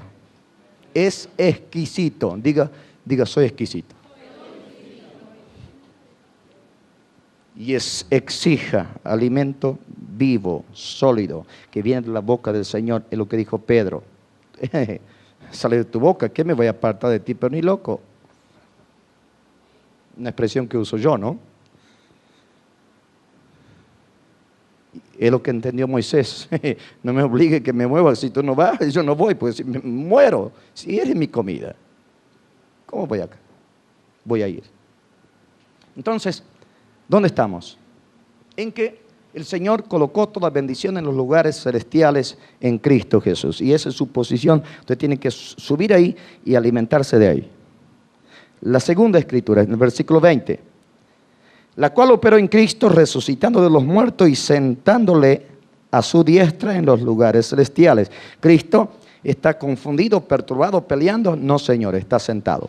Es exquisito. Diga, soy exquisito. Y exija alimento vivo, sólido, que viene de la boca del Señor. Es lo que dijo Pedro. Sale de tu boca, ¿qué me voy a apartar de ti? Pero ni loco. Una expresión que uso yo, ¿no? Es lo que entendió Moisés. No me obligue que me mueva. Si tú no vas, yo no voy, pues me muero. Si eres mi comida, ¿cómo voy acá? Voy a ir. Entonces, ¿dónde estamos? En que el Señor colocó toda bendición en los lugares celestiales en Cristo Jesús. Y esa es su posición. Usted tiene que subir ahí y alimentarse de ahí. La segunda escritura, en el versículo 20. la cual operó en Cristo, resucitando de los muertos y sentándole a su diestra en los lugares celestiales. Cristo está confundido, perturbado, peleando. No, Señor, está sentado.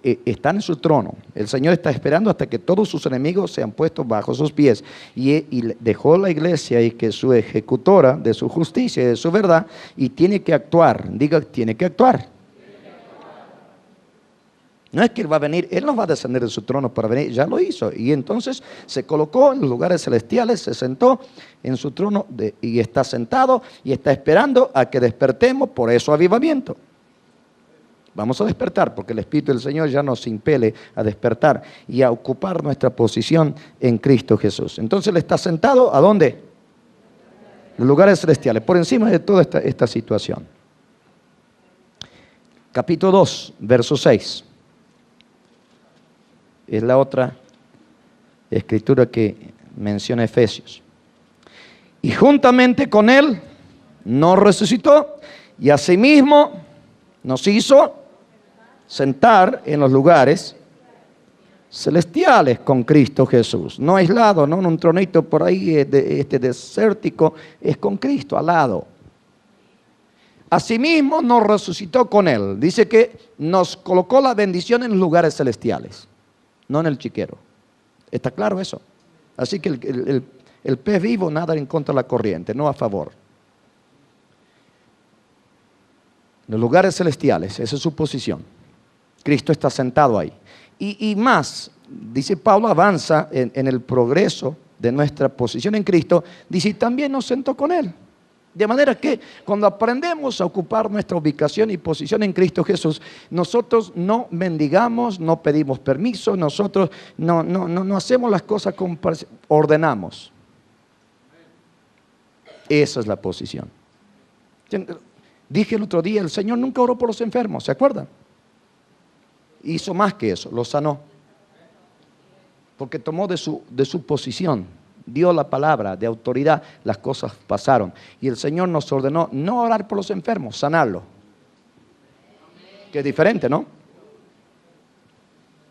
Está en su trono. El Señor está esperando hasta que todos sus enemigos sean puestos bajo sus pies. Y dejó la iglesia y que su ejecutora de su justicia y de su verdad, y tiene que actuar. Diga, tiene que actuar. No es que Él va a venir, Él no va a descender de su trono para venir, ya lo hizo. Y entonces se colocó en los lugares celestiales, se sentó en su trono y está sentado y está esperando a que despertemos. Por eso avivamiento. Vamos a despertar porque el Espíritu del Señor ya nos impele a despertar y a ocupar nuestra posición en Cristo Jesús. Entonces Él está sentado, ¿a dónde? En los lugares celestiales, por encima de toda esta situación. Capítulo 2, verso 6. Es la otra escritura que menciona Efesios. Y juntamente con Él nos resucitó y asimismo nos hizo sentar en los lugares celestiales con Cristo Jesús. No aislado, no en un tronito por ahí desértico, es con Cristo al lado. Asimismo nos resucitó con Él. Dice que nos colocó la bendición en los lugares celestiales, no en el chiquero. ¿Está claro eso? Así que el pez vivo nada en contra de la corriente, no a favor. En los lugares celestiales, esa es su posición. Cristo está sentado ahí. Y más, dice Pablo, avanza en el progreso de nuestra posición en Cristo. Dice, y también nos sentó con Él. De manera que cuando aprendemos a ocupar nuestra ubicación y posición en Cristo Jesús, nosotros no mendigamos, no pedimos permiso, nosotros no hacemos las cosas como ordenamos. Esa es la posición. Dije el otro día, el Señor nunca oró por los enfermos, ¿se acuerdan? Hizo más que eso, los sanó. Porque tomó de su posición, dio la palabra de autoridad, las cosas pasaron. Y el Señor nos ordenó no orar por los enfermos, sanarlos. Que es diferente, ¿no?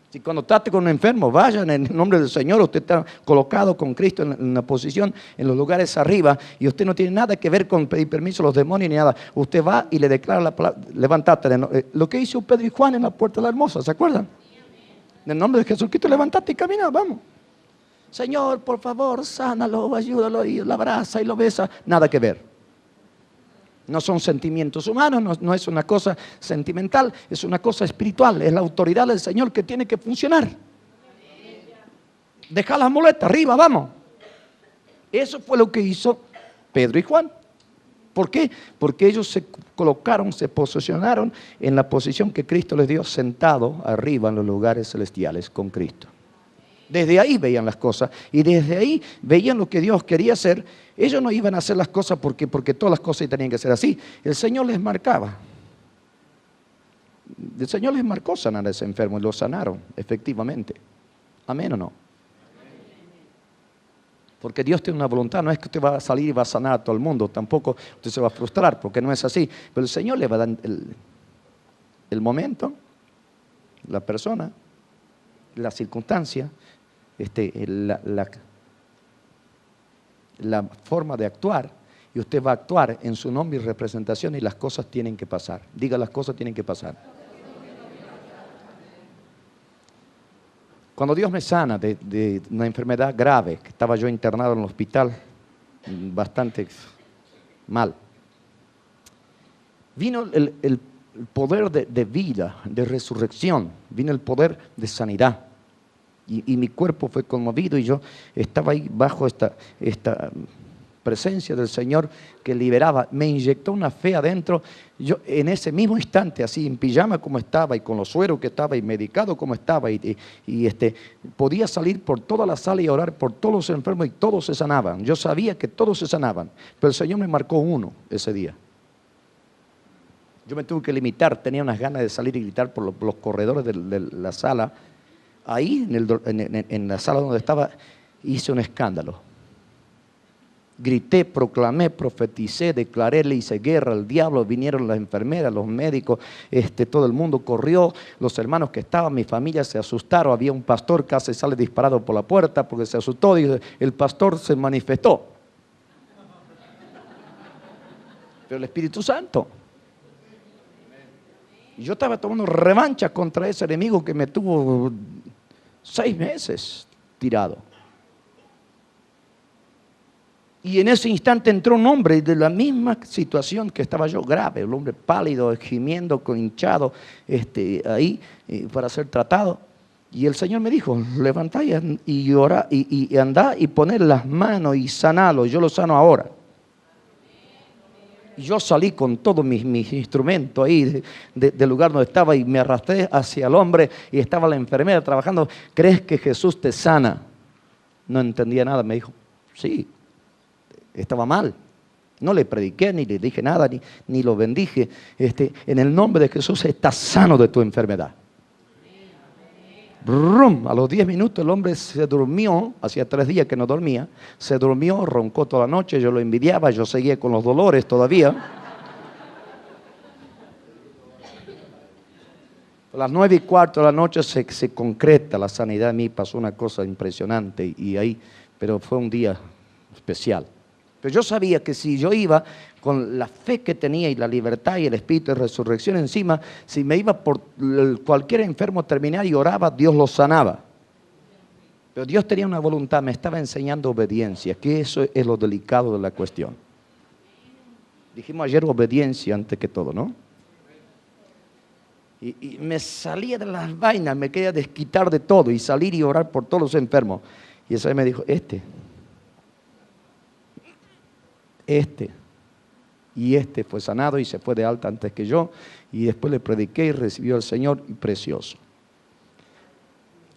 Si cuando trate con un enfermo, vayan en el nombre del Señor. Usted está colocado con Cristo en una posición en los lugares arriba y usted no tiene nada que ver con pedir permiso a los demonios ni nada. Usted va y le declara la palabra, levántate. Lo que hizo Pedro y Juan en la puerta de la hermosa, ¿se acuerdan? En el nombre de Jesucristo, levántate y camina, vamos. Señor, por favor, sánalo, ayúdalo, y lo abraza y lo besa. Nada que ver. No son sentimientos humanos, no es una cosa sentimental, es una cosa espiritual. Es la autoridad del Señor que tiene que funcionar. Deja las muletas, arriba, vamos. Eso fue lo que hizo Pedro y Juan. ¿Por qué? Porque ellos se colocaron, se posicionaron en la posición que Cristo les dio, sentado arriba en los lugares celestiales con Cristo. Desde ahí veían las cosas y desde ahí veían lo que Dios quería hacer. Ellos no iban a hacer las cosas porque todas las cosas tenían que ser así. El Señor les marcaba. El Señor les marcó sanar a ese enfermo y lo sanaron, efectivamente. ¿Amén o no? Porque Dios tiene una voluntad, no es que usted va a salir y va a sanar a todo el mundo, tampoco usted se va a frustrar, porque no es así. Pero el Señor le va a dar el momento, la persona, la circunstancia, la forma de actuar, y usted va a actuar en su nombre y representación y las cosas tienen que pasar. Diga, las cosas tienen que pasar. Cuando Dios me sana de una enfermedad grave, que estaba yo internado en el hospital, bastante mal, vino el poder de vida, de resurrección, vino el poder de sanidad. Y mi cuerpo fue conmovido y yo estaba ahí bajo esta presencia del Señor que liberaba. Me inyectó una fe adentro. Yo en ese mismo instante, así en pijama como estaba y con los sueros que estaba y medicado como estaba podía salir por toda la sala y orar por todos los enfermos y todos se sanaban. Yo sabía que todos se sanaban, pero el Señor me marcó uno ese día. Yo me tuve que limitar, tenía unas ganas de salir y gritar por los corredores de la sala. Ahí, en la sala donde estaba, hice un escándalo. Grité, proclamé, profeticé, declaré, le hice guerra al diablo, vinieron las enfermeras, los médicos, todo el mundo corrió, los hermanos que estaban, mi familia se asustaron, había un pastor que casi sale disparado por la puerta porque se asustó, y el pastor se manifestó. Pero el Espíritu Santo. Y yo estaba tomando revancha contra ese enemigo que me tuvo 6 meses tirado. Y en ese instante entró un hombre de la misma situación que estaba yo, grave, el hombre pálido, gimiendo, hinchado, ahí para ser tratado. Y el Señor me dijo, levantá y ora y andá y poner las manos y sanalo, yo lo sano ahora. Y yo salí con todos mis instrumentos ahí del lugar donde estaba y me arrastré hacia el hombre y estaba la enfermera trabajando. ¿Crees que Jesús te sana? No entendía nada, me dijo, sí. Estaba mal. No le prediqué, ni le dije nada, ni lo bendije. En el nombre de Jesús estás sano de tu enfermedad. Brum, a los 10 minutos el hombre se durmió, hacía 3 días que no dormía, se durmió, roncó toda la noche, yo lo envidiaba, yo seguía con los dolores todavía. A las 9:15 de la noche se concreta la sanidad. A mí pasó una cosa impresionante pero fue un día especial. Pero yo sabía que si yo iba con la fe que tenía y la libertad y el espíritu de resurrección encima, si me iba por cualquier enfermo terminal y oraba, Dios lo sanaba. Pero Dios tenía una voluntad, me estaba enseñando obediencia, que eso es lo delicado de la cuestión. Dijimos ayer obediencia antes que todo, ¿no? Y me salía de las vainas, me quería desquitar de todo y salir y orar por todos los enfermos. Y ese me dijo, y fue sanado y se fue de alta antes que yo, y después le prediqué y recibió al Señor, y precioso.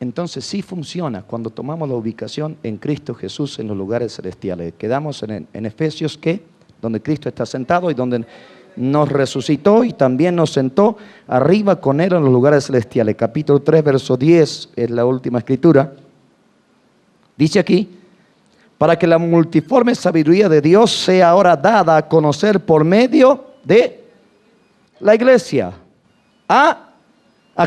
Entonces sí funciona cuando tomamos la ubicación en Cristo Jesús en los lugares celestiales. Quedamos en Efesios, ¿qué? Donde Cristo está sentado y donde nos resucitó y también nos sentó arriba con Él en los lugares celestiales. Capítulo 3, verso 10 es la última escritura. Dice aquí, para que la multiforme sabiduría de Dios sea ahora dada a conocer por medio de la iglesia. ¿A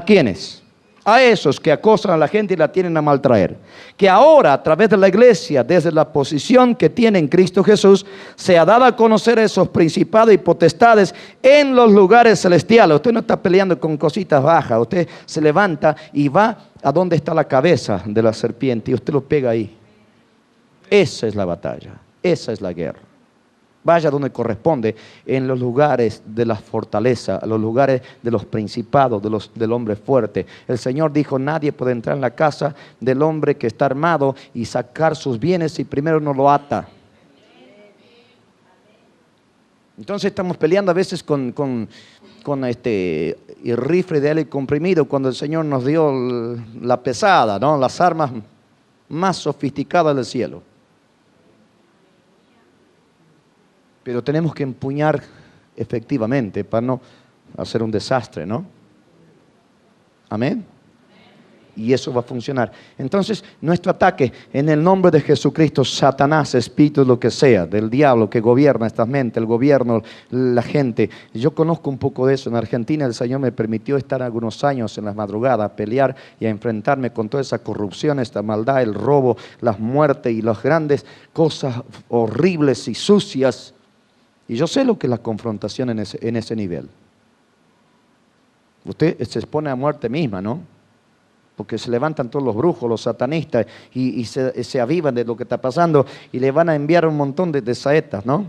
quiénes? A esos que acosan a la gente y la tienen a maltraer. Que ahora, a través de la iglesia, desde la posición que tiene en Cristo Jesús, sea dada a conocer a esos principados y potestades en los lugares celestiales. Usted no está peleando con cositas bajas. Usted se levanta y va a donde está la cabeza de la serpiente y usted lo pega ahí. Esa es la batalla, esa es la guerra. Vaya donde corresponde, en los lugares de la fortaleza, los lugares de los principados, del hombre fuerte. El Señor dijo, nadie puede entrar en la casa del hombre que está armado y sacar sus bienes si primero no lo ata. Entonces estamos peleando a veces con el rifle de aire comprimido cuando el Señor nos dio la pesada, ¿no? Las armas más sofisticadas del cielo. Pero tenemos que empuñar efectivamente para no hacer un desastre, ¿no? Amén. Y eso va a funcionar. Entonces, nuestro ataque en el nombre de Jesucristo, Satanás, espíritu, lo que sea, del diablo que gobierna estas mentes, el gobierno, la gente. Yo conozco un poco de eso. En Argentina el Señor me permitió estar algunos años en las madrugadas, a pelear y a enfrentarme con toda esa corrupción, esta maldad, el robo, las muertes y las grandes cosas horribles y sucias. Y yo sé lo que es la confrontación en ese nivel. Usted se expone a muerte misma, ¿no? Porque se levantan todos los brujos, los satanistas, y se avivan de lo que está pasando y le van a enviar un montón de saetas, ¿no?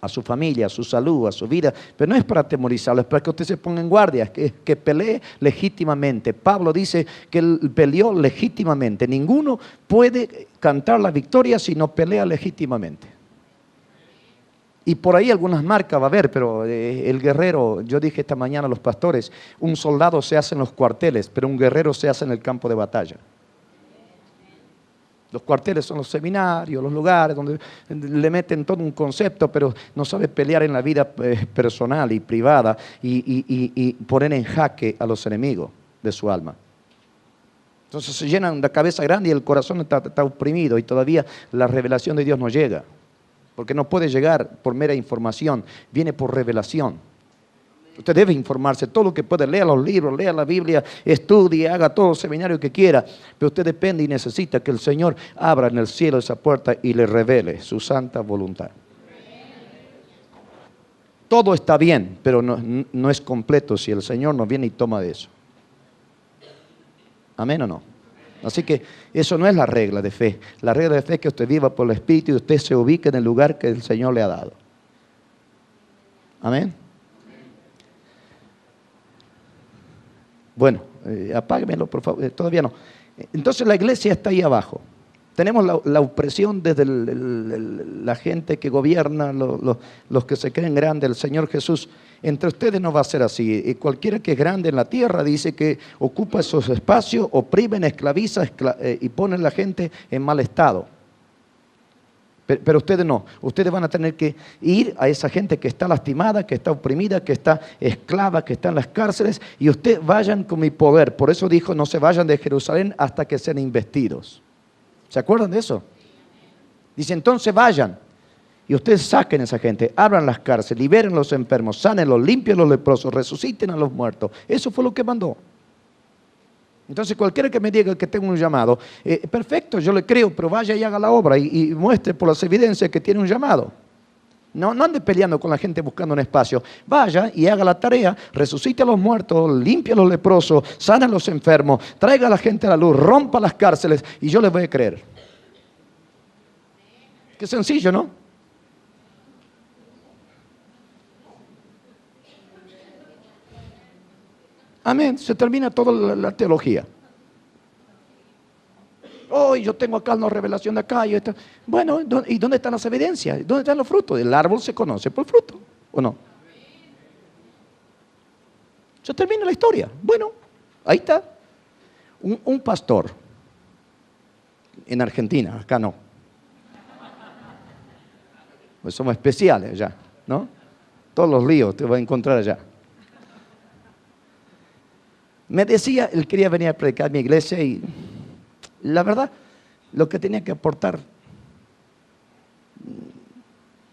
A su familia, a su salud, a su vida. Pero no es para atemorizarlo, es para que usted se ponga en guardia, que pelee legítimamente. Pablo dice que él peleó legítimamente. Ninguno puede cantar la victoria si no pelea legítimamente. Y por ahí algunas marcas va a haber, pero el guerrero, yo dije esta mañana a los pastores, un soldado se hace en los cuarteles, pero un guerrero se hace en el campo de batalla. Los cuarteles son los seminarios, los lugares donde le meten todo un concepto, pero no sabe pelear en la vida personal y privada y poner en jaque a los enemigos de su alma. Entonces se llenan la cabeza grande y el corazón está oprimido y todavía la revelación de Dios no llega. porque no puede llegar por mera información, viene por revelación. Usted debe informarse todo lo que puede, lea los libros, lea la Biblia, estudie, haga todo el seminario que quiera, pero usted depende y necesita que el Señor abra en el cielo esa puerta y le revele su santa voluntad. Todo está bien, pero no es completo si el Señor no viene y toma de eso. ¿Amén o no? Así que eso no es la regla de fe. La regla de fe es que usted viva por el Espíritu y usted se ubique en el lugar que el Señor le ha dado. Amén. Bueno, apáguemelo por favor, todavía no. Entonces la iglesia está ahí abajo. Tenemos la opresión desde la gente que gobierna, los que se creen grandes, el Señor Jesús. Entre ustedes no va a ser así. Y cualquiera que es grande en la tierra dice que ocupa esos espacios, oprimen, esclaviza y ponen a la gente en mal estado. Pero ustedes no, ustedes van a tener que ir a esa gente que está lastimada, que está oprimida, que está esclava, que está en las cárceles, y ustedes vayan con mi poder. Por eso dijo, no se vayan de Jerusalén hasta que sean investidos. ¿Se acuerdan de eso? Dice, entonces vayan y ustedes saquen a esa gente, abran las cárceles, liberen a los enfermos, sánenlos, limpien a los leprosos, resuciten a los muertos. Eso fue lo que mandó. Entonces cualquiera que me diga que tengo un llamado, perfecto, yo le creo, pero vaya y haga la obra y muestre por las evidencias que tiene un llamado. No ande peleando con la gente buscando un espacio. Vaya y haga la tarea, resucite a los muertos, limpie a los leprosos, sana a los enfermos, traiga a la gente a la luz, rompa las cárceles y yo les voy a creer. Qué sencillo, ¿no? Amén, se termina toda la teología. Oh, yo tengo acá una revelación de acá. Bueno, ¿y dónde están las evidencias? ¿Dónde están los frutos? El árbol se conoce por fruto, ¿o no? Se termina la historia. Bueno, ahí está. Un pastor en Argentina, acá no. Pues somos especiales allá, ¿no? Todos los líos te vas a encontrar allá. Me decía, él quería venir a predicar a mi iglesia y la verdad, lo que tenía que aportar,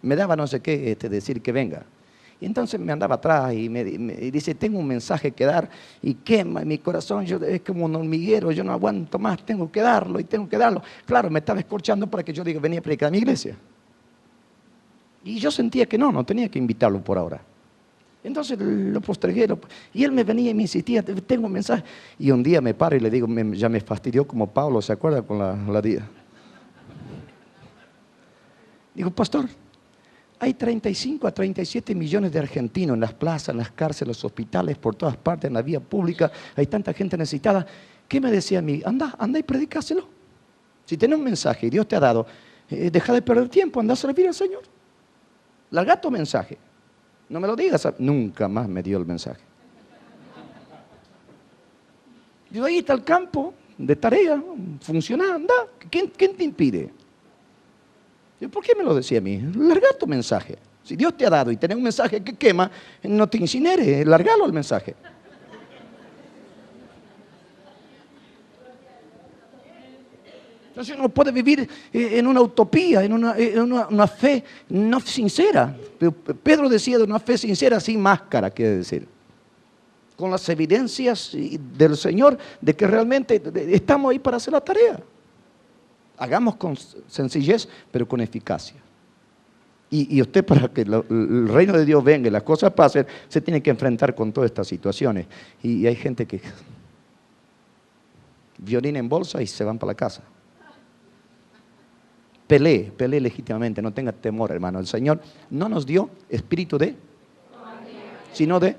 me daba no sé qué decir que venga. Y entonces me andaba atrás y me dice, tengo un mensaje que dar y quema en mi corazón, es como un hormiguero, yo no aguanto más, tengo que darlo y tengo que darlo. Claro, me estaba escorchando para que yo diga, venía a predicar a mi iglesia. Y yo sentía que no tenía que invitarlo por ahora. Entonces lo postergué y él me venía y me insistía, tengo un mensaje. Y un día me paro y le digo, ya me fastidió como Pablo, ¿se acuerda con la día? Digo, pastor, hay 35 a 37 millones de argentinos en las plazas, en las cárceles, en los hospitales, por todas partes, en la vía pública. Hay tanta gente necesitada. ¿Qué me decía a mí? Anda y predicáselo. Si tenés un mensaje y Dios te ha dado, deja de perder tiempo, anda a servir al Señor. Larga tu mensaje. No me lo digas. Nunca más me dio el mensaje. Digo, ahí está el campo de tarea, funciona, anda. ¿Quién te impide? Digo, ¿por qué me lo decía a mí? Larga tu mensaje. Si Dios te ha dado y tenés un mensaje que quema, no te incineres, largalo el mensaje. Entonces uno puede vivir en una utopía, en una fe no sincera. Pedro decía de una fe sincera sin máscara, quiere decir. Con las evidencias del Señor de que realmente estamos ahí para hacer la tarea. Hagamos con sencillez, pero con eficacia. Y usted, para que el reino de Dios venga y las cosas pasen, se tiene que enfrentar con todas estas situaciones. Y hay gente que violín en bolsa y se van para la casa. Pelee legítimamente, no tenga temor, hermano. El Señor no nos dio espíritu sino de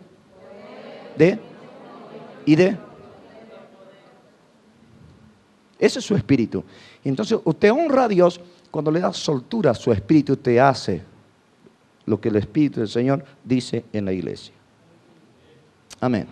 ese es su espíritu. Y entonces usted honra a Dios cuando le da soltura a su espíritu, usted hace lo que el Espíritu del Señor dice en la iglesia. Amén.